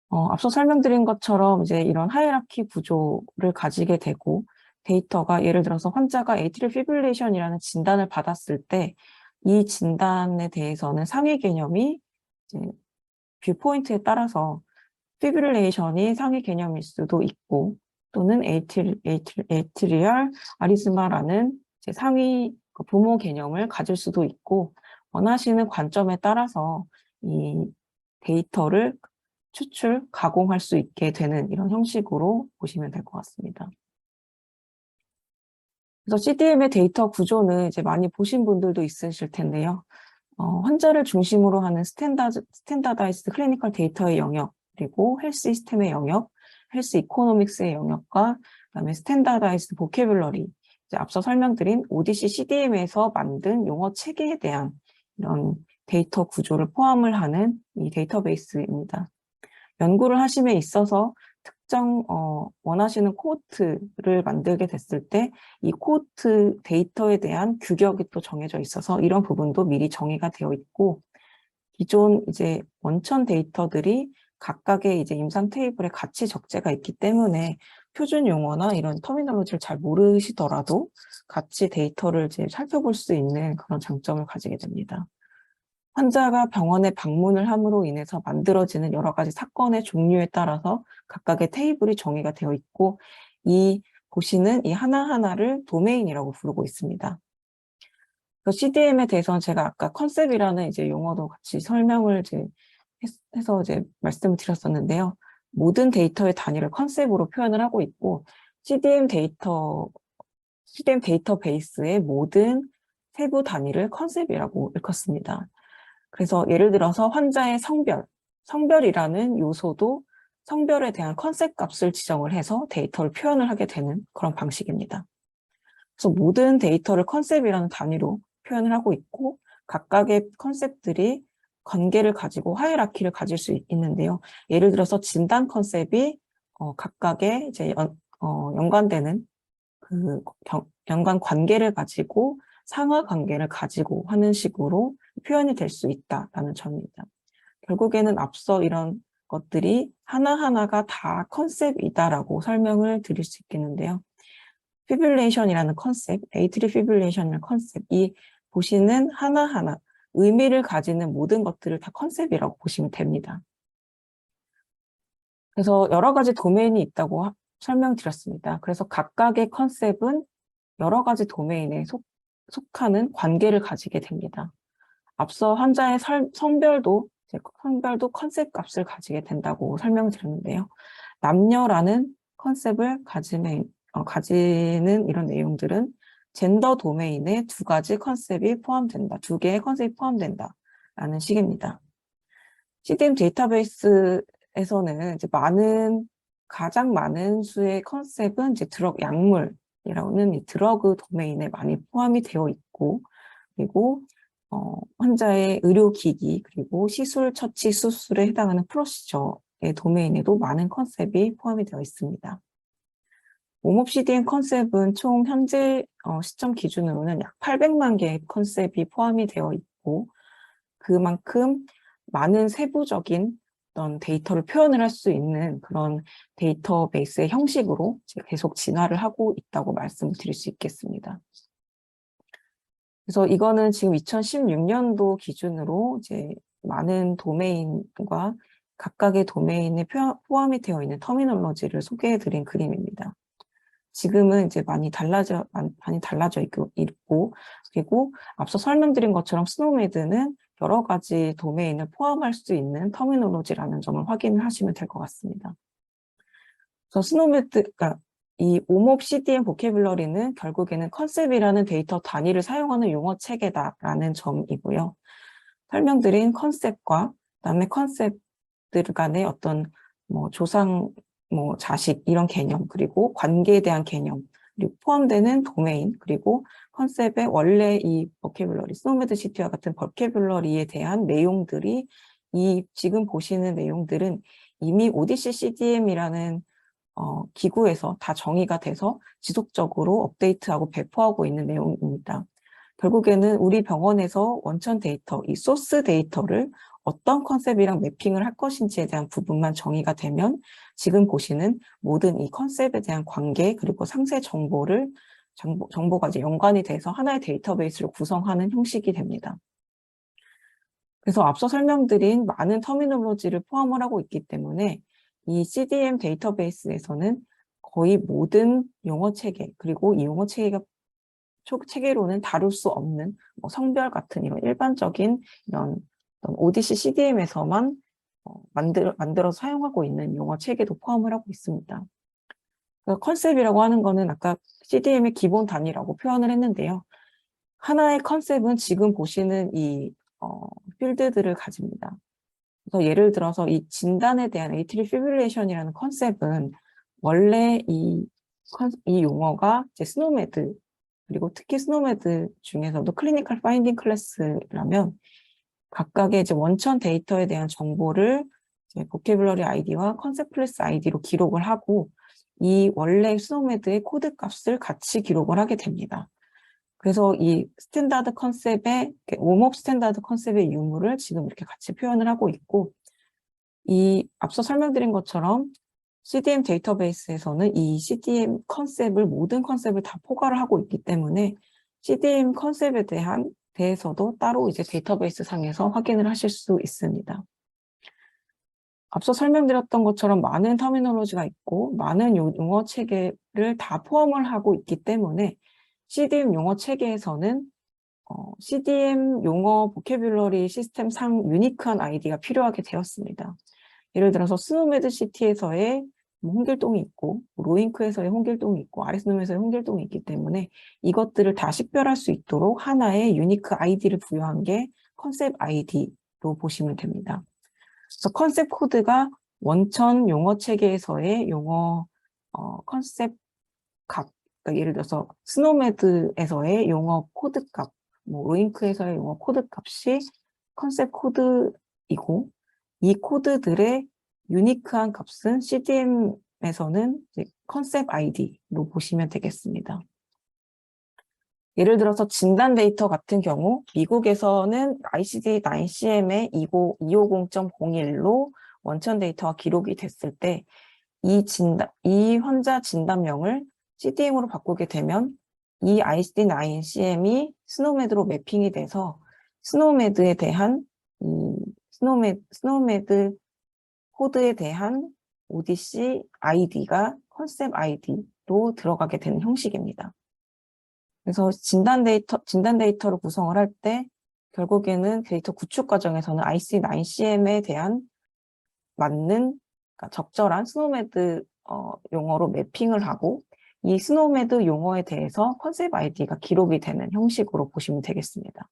앞서 설명드린 것처럼 이제 이런 하이라키 구조를 가지게 되고 데이터가 예를 들어서 환자가 에이트리얼 피브릴레이션이라는 진단을 받았을 때 이 진단에 대해서는 상위 개념이 이제 뷰포인트에 따라서 피브릴레이션이 상위 개념일 수도 있고 또는 에이트리얼 아리스마라는 이제 상위 부모 개념을 가질 수도 있고 원하시는 관점에 따라서 이 데이터를 가공할 수 있게 되는 이런 형식으로 보시면 될 것 같습니다. 그래서 CDM의 데이터 구조는 이제 많이 보신 분들도 있으실 텐데요. 환자를 중심으로 하는 스탠다다이즈드 클리니컬 데이터의 영역, 그리고 헬스 시스템의 영역, 헬스 이코노믹스의 영역과 그다음에 스탠다다이즈드 보캐뷸러리, 이제 앞서 설명드린 ODC CDM에서 만든 용어 체계에 대한 이런 데이터 구조를 포함을 하는 이 데이터베이스입니다. 연구를 하심에 있어서 특정 원하시는 코호트를 만들게 됐을 때 이 코호트 데이터에 대한 규격이 또 정해져 있어서 이런 부분도 미리 정의가 되어 있고 기존 이제 원천 데이터들이 각각의 이제 임상 테이블에 같이 적재가 있기 때문에 표준 용어나 이런 터미널로지를 잘 모르시더라도 같이 데이터를 이제 살펴볼 수 있는 그런 장점을 가지게 됩니다. 환자가 병원에 방문을 함으로 인해서 만들어지는 여러 가지 사건의 종류에 따라서 각각의 테이블이 정의가 되어 있고 보시는 이 하나하나를 도메인이라고 부르고 있습니다. CDM에 대해서는 제가 아까 컨셉이라는 이제 용어도 같이 설명을 이제 해서 이제 말씀을 드렸었는데요. 모든 데이터의 단위를 컨셉으로 표현을 하고 있고 CDM 데이터베이스의 모든 세부 단위를 컨셉이라고 일컫습니다. 그래서 예를 들어서 환자의 성별이라는 요소도 성별에 대한 컨셉 값을 지정을 해서 데이터를 표현을 하게 되는 그런 방식입니다. 그래서 모든 데이터를 컨셉이라는 단위로 표현을 하고 있고 각각의 컨셉들이 관계를 가지고 하이라키를 가질 수 있는데요. 예를 들어서 진단 컨셉이 각각의 이제 연관되는 그 연관 관계를 가지고 상하 관계를 가지고 하는 식으로 표현이 될 수 있다라는 점입니다. 결국에는 앞서 이런 것들이 하나하나가 다 컨셉이다라고 설명을 드릴 수 있겠는데요. 피브릴레이션이라는 컨셉, 에이트리얼 피브릴레이션이라는 컨셉, 이 보시는 하나하나 의미를 가지는 모든 것들을 다 컨셉이라고 보시면 됩니다. 그래서 여러 가지 도메인이 있다고 설명드렸습니다. 그래서 각각의 컨셉은 여러 가지 도메인에 속하는 관계를 가지게 됩니다. 앞서 환자의 성별도 컨셉 값을 가지게 된다고 설명드렸는데요. 남녀라는 컨셉을 가지는 이런 내용들은 젠더 도메인에 두 개의 컨셉이 포함된다라는 식입니다. CDM 데이터베이스에서는 이제 가장 많은 수의 컨셉은 이제 약물이라는 이 드러그 도메인에 많이 포함이 되어 있고, 그리고 환자의 의료기기, 그리고 시술, 처치, 수술에 해당하는 프로시저의 도메인에도 많은 컨셉이 포함이 되어 있습니다. 웜업 CDM 컨셉은 총 현재 시점 기준으로는 약 800만 개의 컨셉이 포함이 되어 있고, 그만큼 많은 세부적인 어떤 데이터를 표현을 할 수 있는 그런 데이터베이스의 형식으로 계속 진화를 하고 있다고 말씀을 드릴 수 있겠습니다. 그래서 이거는 지금 2016년도 기준으로 이제 많은 도메인과 각각의 도메인에 포함이 되어 있는 터미놀로지를 소개해 드린 그림입니다. 지금은 이제 많이 달라져 있고, 그리고 앞서 설명드린 것처럼 스노메드는 여러 가지 도메인을 포함할 수 있는 터미놀로지라는 점을 확인을 하시면 될 것 같습니다. 그래서 그러니까 이 옴옵 CDM 보캐뷸러리는 결국에는 컨셉이라는 데이터 단위를 사용하는 용어 체계다라는 점이고요. 설명드린 컨셉과 그다음에 컨셉들 간의 어떤 조상, 자식 이런 개념, 그리고 관계에 대한 개념, 그리고 포함되는 도메인, 그리고 컨셉의 원래 이 보캐뷸러리, 스노메드 시티와 같은 보캐뷸러리에 대한 내용들이 지금 보시는 내용들은 이미 오디시 CDM이라는 기구에서 다 정의가 돼서 지속적으로 업데이트하고 배포하고 있는 내용입니다. 결국에는 우리 병원에서 원천 데이터, 이 소스 데이터를 어떤 컨셉이랑 매핑을 할 것인지에 대한 부분만 정의가 되면 지금 보시는 모든 이 컨셉에 대한 관계 그리고 상세 정보가 이제 연관이 돼서 하나의 데이터베이스를 구성하는 형식이 됩니다. 그래서 앞서 설명드린 많은 터미놀로지를 포함을 하고 있기 때문에 이 CDM 데이터베이스에서는 거의 모든 용어 체계, 그리고 이 용어 체계로는 다룰 수 없는 성별 같은 이런 일반적인 이런 ODC CDM에서만 만들어서 사용하고 있는 용어 체계도 포함을 하고 있습니다. 컨셉이라고 하는 거는 아까 CDM의 기본 단위라고 표현을 했는데요. 하나의 컨셉은 지금 보시는 이 필드들을 가집니다. 그래서 예를 들어서 이 진단에 대한 에이트리 피브릴레이션이라는 컨셉은 원래 이 용어가 이제 스노메드, 그리고 특히 스노메드 중에서도 클리니컬 파인딩 클래스라면 각각의 이제 원천 데이터에 대한 정보를 이제 보캐뷸러리 아이디와 컨셉 클래스 아이디로 기록을 하고 이 원래 스노메드의 코드 값을 같이 기록을 하게 됩니다. 그래서 이 스탠다드 컨셉의 웜업 스탠다드 컨셉의 유무를 지금 이렇게 같이 표현을 하고 있고, 이 앞서 설명드린 것처럼 CDM 데이터베이스에서는 이 CDM 모든 컨셉을 다 포괄을 하고 있기 때문에 CDM 컨셉에 대해서도 따로 이제 데이터베이스 상에서 확인을 하실 수 있습니다. 앞서 설명드렸던 것처럼 많은 터미놀로지가 있고 많은 용어 체계를 다 포함을 하고 있기 때문에 CDM 용어 체계에서는 CDM 용어 보캐뷸러리 시스템 상 유니크한 아이디가 필요하게 되었습니다. 예를 들어서 스노메드 시티에서의 홍길동이 있고, 로잉크에서의 홍길동이 있고, 아리스놈에서의 홍길동이 있기 때문에 이것들을 다 식별할 수 있도록 하나의 유니크 아이디를 부여한 게 컨셉 아이디로 보시면 됩니다. 그래서 컨셉 코드가 원천 용어 체계에서의 용어 컨셉 값, 그러니까 예를 들어서 스노메드에서의 용어 코드 값, 로잉크에서의 용어 코드 값이 컨셉 코드이고, 이 코드들의 유니크한 값은 CDM에서는 컨셉 아이디로 보시면 되겠습니다. 예를 들어서 진단 데이터 같은 경우 미국에서는 ICD-9CM의 250.01로 원천 데이터가 기록이 됐을 때 이 환자 진단명을 CDM으로 바꾸게 되면 이 ICD-9CM이 스노메드로 매핑이 돼서 스노메드에 대한 스노메드 코드에 대한 ODC 아이디가 컨셉 아이디로 들어가게 되는 형식입니다. 그래서 진단 데이터를 구성을 할 때 결국에는 데이터 구축 과정에서는 IC9CM에 대한 맞는, 그러니까 적절한 스노메드 용어로 매핑을 하고 이 스노메드 용어에 대해서 컨셉 아이디가 기록이 되는 형식으로 보시면 되겠습니다.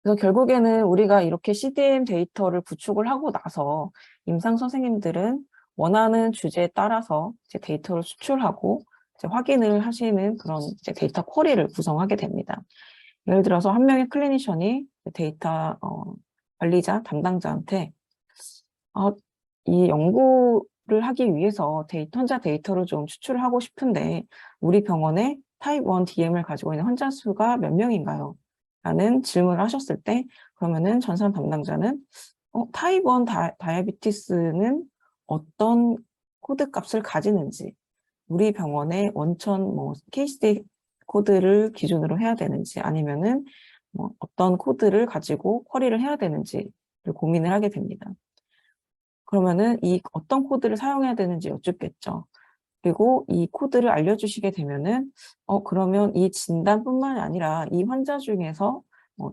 그래서 결국에는 우리가 이렇게 CDM 데이터를 구축을 하고 나서 임상 선생님들은 원하는 주제에 따라서 이제 데이터를 수출하고 이제 확인을 하시는 그런 이제 데이터 쿼리를 구성하게 됩니다. 예를 들어서 한 명의 클리니션이 데이터 관리자, 담당자한테 이 연구를 하기 위해서 환자 데이터를 좀 추출을 하고 싶은데 우리 병원에 타입 1 DM을 가지고 있는 환자 수가 몇 명인가요? 라는 질문을 하셨을 때 그러면은 전산 담당자는 타입 1 다이아비티스는 어떤 코드 값을 가지는지 우리 병원의 원천 KCD 코드를 기준으로 해야 되는지 아니면은 어떤 코드를 가지고 쿼리를 해야 되는지를 고민을 하게 됩니다. 그러면은 이 어떤 코드를 사용해야 되는지 여쭙겠죠. 그리고 이 코드를 알려주시게 되면은 그러면 이 진단뿐만 아니라 이 환자 중에서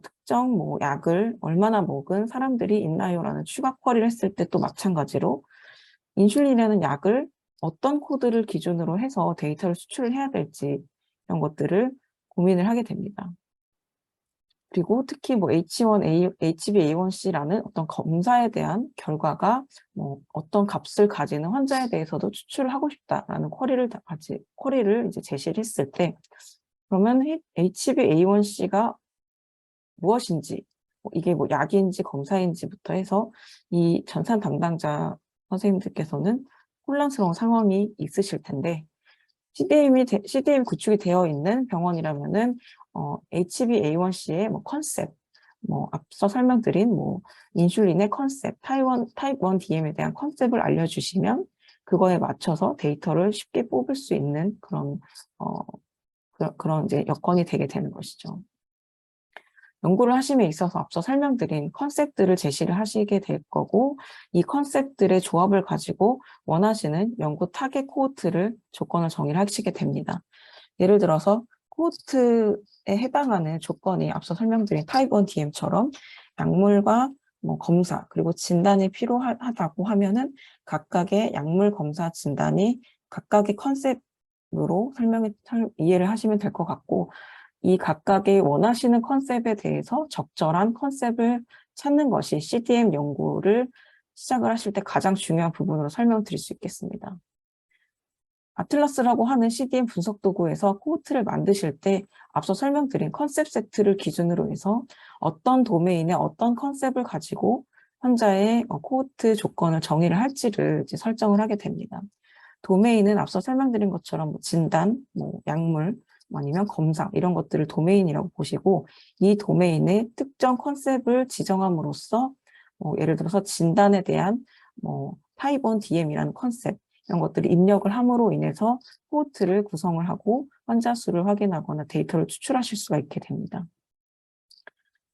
특정 약을 얼마나 먹은 사람들이 있나요라는 추가 쿼리를 했을 때 또 마찬가지로 인슐린이라는 약을 어떤 코드를 기준으로 해서 데이터를 수출을 해야 될지 이런 것들을 고민을 하게 됩니다. 그리고 특히 H1A, HbA1c라는 어떤 검사에 대한 결과가 어떤 값을 가지는 환자에 대해서도 추출을 하고 싶다라는 쿼리를 이제 제시를 했을 때 그러면 HbA1c가 무엇인지 이게 약인지 검사인지부터 해서 이 전산 담당자 선생님들께서는 혼란스러운 상황이 있으실 텐데 CDM 구축이 되어 있는 병원이라면은 HbA1c의 컨셉, 앞서 설명드린 인슐린의 컨셉, 타입 1 DM에 대한 컨셉을 알려주시면 그거에 맞춰서 데이터를 쉽게 뽑을 수 있는 그런 이제 여건이 되게 되는 것이죠. 연구를 하심에 있어서 앞서 설명드린 컨셉들을 제시를 하시게 될 거고 이 컨셉들의 조합을 가지고 원하시는 연구 타겟 코호트를 조건을 정의를 하시게 됩니다. 예를 들어서 코호트에 해당하는 조건이 앞서 설명드린 타입 1 DM처럼 약물과 검사 그리고 진단이 필요하다고 하면은 각각의 약물 검사 진단이 각각의 컨셉으로 이해를 하시면 될 것 같고 이 각각의 원하시는 컨셉에 대해서 적절한 컨셉을 찾는 것이 CDM 연구를 시작을 하실 때 가장 중요한 부분으로 설명드릴 수 있겠습니다. 아틀라스라고 하는 CDM 분석 도구에서 코호트를 만드실 때 앞서 설명드린 컨셉 세트를 기준으로 해서 어떤 도메인에 어떤 컨셉을 가지고 환자의 코호트 조건을 정의를 할지를 이제 설정을 하게 됩니다. 도메인은 앞서 설명드린 것처럼 진단, 약물, 아니면 검사 이런 것들을 도메인이라고 보시고 이 도메인의 특정 컨셉을 지정함으로써 예를 들어서 진단에 대한 타입 1 DM이라는 컨셉 이런 것들을 입력을 함으로 인해서 코호트를 구성을 하고 환자 수를 확인하거나 데이터를 추출하실 수가 있게 됩니다.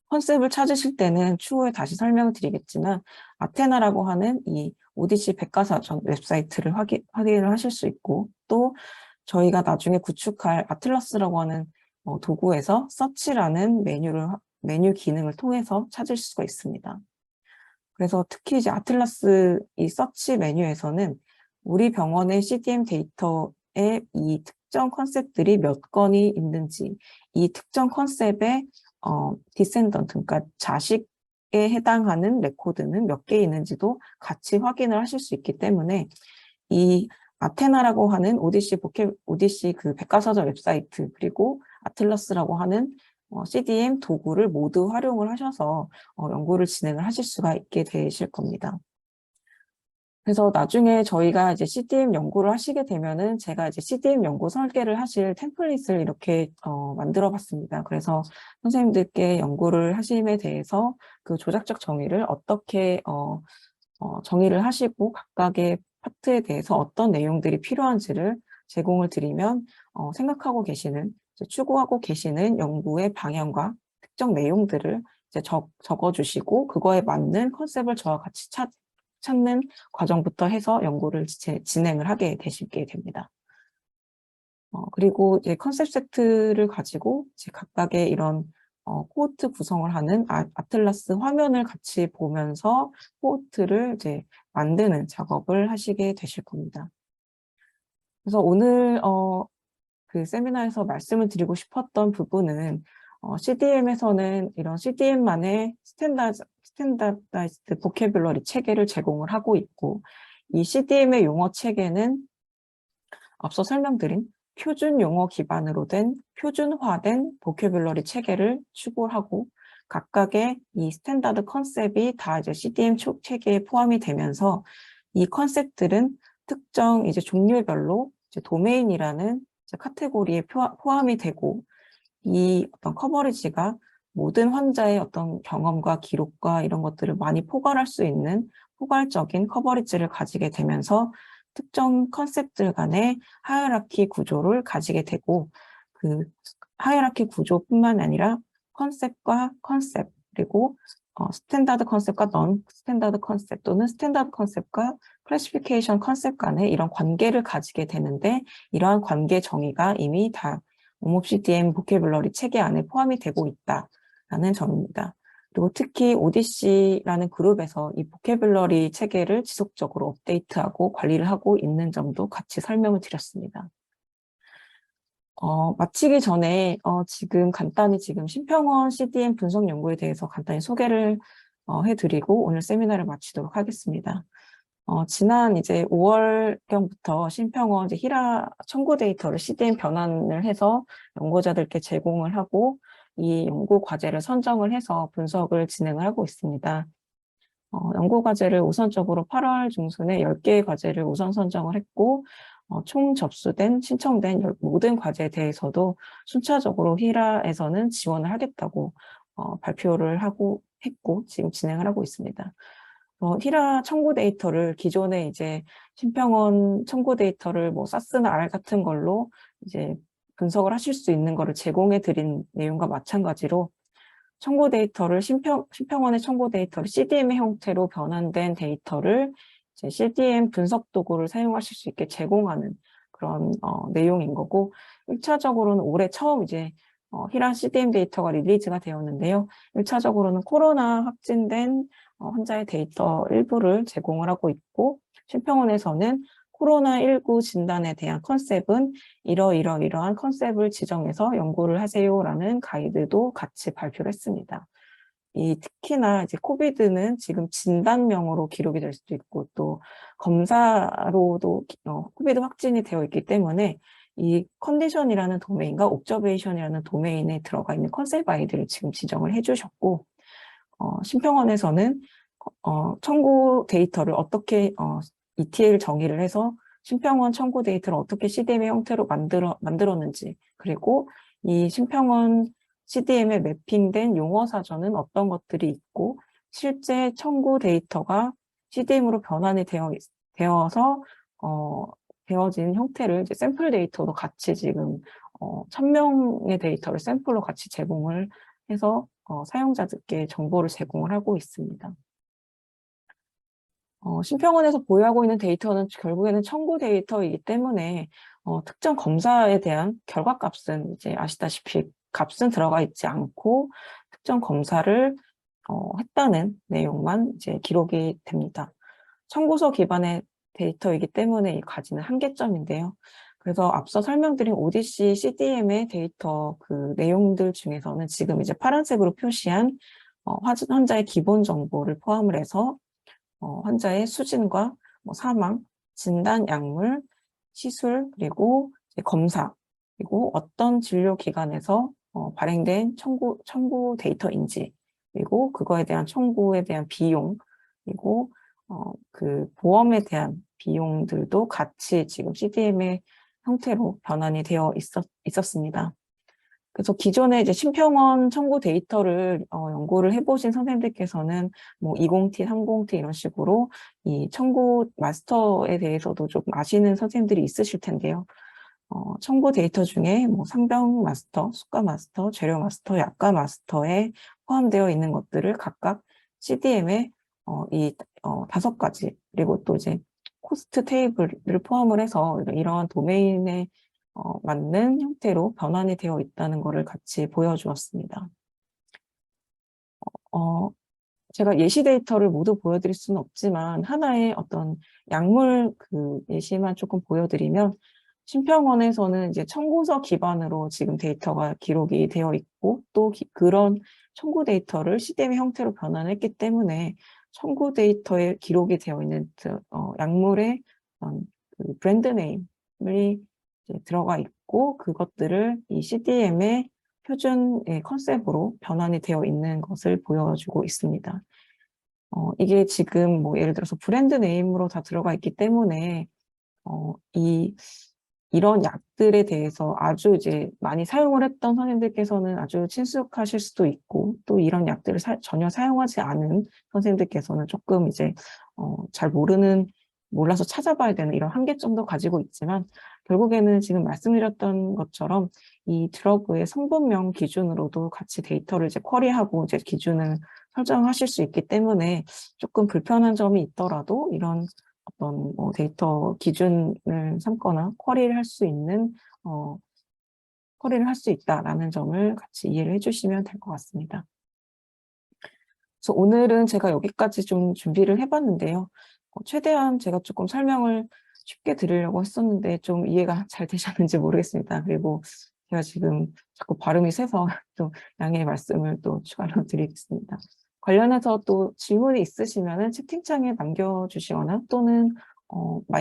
컨셉을 찾으실 때는 추후에 다시 설명을 드리겠지만 아테나라고 하는 이 ODC 백과사전 웹사이트를 확인을 하실 수 있고 또 저희가 나중에 구축할 아틀라스라고 하는 도구에서 서치라는 메뉴 기능을 통해서 찾을 수가 있습니다. 그래서 특히 이제 아틀라스 이 서치 메뉴에서는 우리 병원의 CDM 데이터에 이 특정 컨셉들이 몇 건이 있는지 이 특정 컨셉의 디센던트, 그러니까 자식에 해당하는 레코드는 몇 개 있는지도 같이 확인을 하실 수 있기 때문에 이 아테나라고 하는 ODC 그 백과사전 웹사이트 그리고 아틀라스라고 하는 CDM 도구를 모두 활용을 하셔서 연구를 진행을 하실 수가 있게 되실 겁니다. 그래서 나중에 저희가 이제 CDM 연구를 하시게 되면은 제가 이제 CDM 연구 설계를 하실 템플릿을 이렇게 만들어 봤습니다. 그래서 선생님들께 연구를 하심에 대해서 그 조작적 정의를 어떻게 정의를 하시고 각각의 파트에 대해서 어떤 내용들이 필요한지를 제공을 드리면 생각하고 계시는, 추구하고 계시는 연구의 방향과 특정 내용들을 이제 적어주시고 그거에 맞는 컨셉을 저와 같이 찾는 과정부터 해서 연구를 진행을 하게 되시게 됩니다. 그리고 이제 컨셉 세트를 가지고 이제 각각의 이런 코호트 구성을 하는 아틀라스 화면을 같이 보면서 코호트를 이제 만드는 작업을 하시게 되실 겁니다. 그래서 오늘 그 세미나에서 말씀을 드리고 싶었던 부분은 CDM에서는 이런 CDM만의 스탠다드라이즈드 보캐뷸러리 체계를 제공을 하고 있고, 이 CDM의 용어 체계는 앞서 설명드린 표준 용어 기반으로 된 표준화된 보캐뷸러리 체계를 추구하고, 각각의 이 스탠다드 컨셉이 다 이제 CDM 체계에 포함이 되면서 이 컨셉들은 특정 이제 종류별로 이제 도메인이라는 이제 카테고리에 포함이 되고, 이 어떤 커버리지가 모든 환자의 어떤 경험과 기록과 이런 것들을 많이 포괄할 수 있는 포괄적인 커버리지를 가지게 되면서 특정 컨셉들 간의 하이라키 구조를 가지게 되고, 그 하이라키 구조뿐만 아니라 컨셉과 컨셉, 그리고 스탠다드 컨셉과 넌 스탠다드 컨셉, 또는 스탠다드 컨셉과 클래시피케이션 컨셉 간의 이런 관계를 가지게 되는데, 이러한 관계 정의가 이미 다 OMOP-CDM 보캐뷸러리 체계 안에 포함이 되고 있다라는 점입니다. 그리고 특히 ODC라는 그룹에서 이 보캐뷸러리 체계를 지속적으로 업데이트하고 관리를 하고 있는 점도 같이 설명을 드렸습니다. 마치기 전에 지금 간단히 심평원 CDM 분석 연구에 대해서 간단히 소개를 해드리고 오늘 세미나를 마치도록 하겠습니다. 지난 이제 5월경부터 심평원 이제 히라 청구 데이터를 CDM 변환을 해서 연구자들께 제공을 하고, 이 연구 과제를 선정을 해서 분석을 진행을 하고 있습니다. 연구 과제를 우선적으로 8월 중순에 10개의 과제를 우선 선정을 했고, 총 접수된, 신청된 모든 과제에 대해서도 순차적으로 히라에서는 지원을 하겠다고 발표를 했고, 지금 진행을 하고 있습니다. 히라 청구 데이터를 기존에 이제 심평원 청구 데이터를 뭐 사스나 R 같은 걸로 이제 분석을 하실 수 있는 거를 제공해 드린 내용과 마찬가지로 청구 데이터를 심평원의 청구 데이터를 CDM의 형태로 변환된 데이터를 이제 CDM 분석 도구를 사용하실 수 있게 제공하는 그런 내용인 거고, 1차적으로는 올해 처음 이제 히라 CDM 데이터가 리리즈가 되었는데요. 1차적으로는 코로나 확진된 환자의 데이터 일부를 제공을 하고 있고, 심평원에서는 코로나19 진단에 대한 컨셉은 이러한 컨셉을 지정해서 연구를 하세요라는 가이드도 같이 발표를 했습니다. 특히나 이제 코비드는 지금 진단명으로 기록이 될 수도 있고, 또 검사로도 코비드 확진이 되어 있기 때문에 이 컨디션이라는 도메인과 옵저베이션이라는 도메인에 들어가 있는 컨셉 아이들을 지금 지정을 해주셨고, 심평원에서는 청구 데이터를 어떻게 ETL 정의를 해서 심평원 청구 데이터를 어떻게 CDM의 형태로 만들었는지, 그리고 이 심평원 CDM에 매핑된 용어 사전은 어떤 것들이 있고, 실제 청구 데이터가 CDM으로 변환이 되어서 되어진 형태를 이제 샘플 데이터도 같이 지금 1000명의 데이터를 샘플로 같이 제공을 해서 사용자들께 정보를 제공을 하고 있습니다. 심평원에서 보유하고 있는 데이터는 결국에는 청구 데이터이기 때문에 특정 검사에 대한 결과값은 이제 아시다시피 값은 들어가 있지 않고 특정 검사를 했다는 내용만 이제 기록이 됩니다. 청구서 기반의 데이터이기 때문에 가지는 한계점인데요. 그래서 앞서 설명드린 ODC, CDM의 데이터 그 내용들 중에서는 지금 이제 파란색으로 표시한 환자의 기본 정보를 포함을 해서 환자의 수진과 사망, 진단, 약물, 시술, 그리고 검사, 그리고 어떤 진료기관에서 발행된 청구 데이터인지, 그리고 그거에 대한 청구에 대한 비용, 그리고 그 보험에 대한 비용들도 같이 지금 CDM의 형태로 변환이 되어 있었습니다. 그래서 기존에 이제 심평원 청구 데이터를 연구를 해보신 선생님들께서는 뭐 20T, 30T 이런 식으로 이 청구 마스터에 대해서도 좀 아시는 선생님들이 있으실 텐데요. 청구 데이터 중에 뭐 상병 마스터, 수가 마스터, 재료 마스터, 약가 마스터에 포함되어 있는 것들을 각각 CDM에 이 5가지, 그리고 또 이제 코스트 테이블을 포함을 해서 이러한 도메인에 맞는 형태로 변환이 되어 있다는 것을 같이 보여주었습니다. 어, 제가 예시 데이터를 모두 보여드릴 수는 없지만 하나의 어떤 약물 그 예시만 조금 보여드리면, 심평원에서는 이제 청구서 기반으로 지금 데이터가 기록이 되어 있고, 또 그런 청구 데이터를 CDM의 형태로 변환했기 때문에 청구 데이터에 기록이 되어 있는 약물의 그 브랜드 네임이 들어가 있고, 그것들을 이 CDM의 표준 컨셉으로 변환이 되어 있는 것을 보여주고 있습니다. 이게 지금 뭐 예를 들어서 브랜드 네임으로 다 들어가 있기 때문에 이런 약들에 대해서 아주 이제 많이 사용을 했던 선생님들께서는 아주 친숙하실 수도 있고, 또 이런 약들을 전혀 사용하지 않은 선생님들께서는 조금 이제 잘 몰라서 찾아봐야 되는 이런 한계점도 가지고 있지만, 결국에는 지금 말씀드렸던 것처럼 이 드러그의 성분명 기준으로도 같이 데이터를 이제 쿼리하고 이제 기준을 설정하실 수 있기 때문에, 조금 불편한 점이 있더라도 이런 어떤 데이터 기준을 삼거나 쿼리를 할 수 있다라는 점을 같이 이해를 해주시면 될 것 같습니다. 그래서 오늘은 제가 여기까지 좀 준비를 해봤는데요. 최대한 제가 조금 설명을 쉽게 드리려고 했었는데 좀 이해가 잘 되셨는지 모르겠습니다. 그리고 제가 지금 자꾸 발음이 새서 좀 양해의 말씀을 또 추가로 드리겠습니다. 관련해서 또 질문이 있으시면 채팅창에 남겨주시거나 또는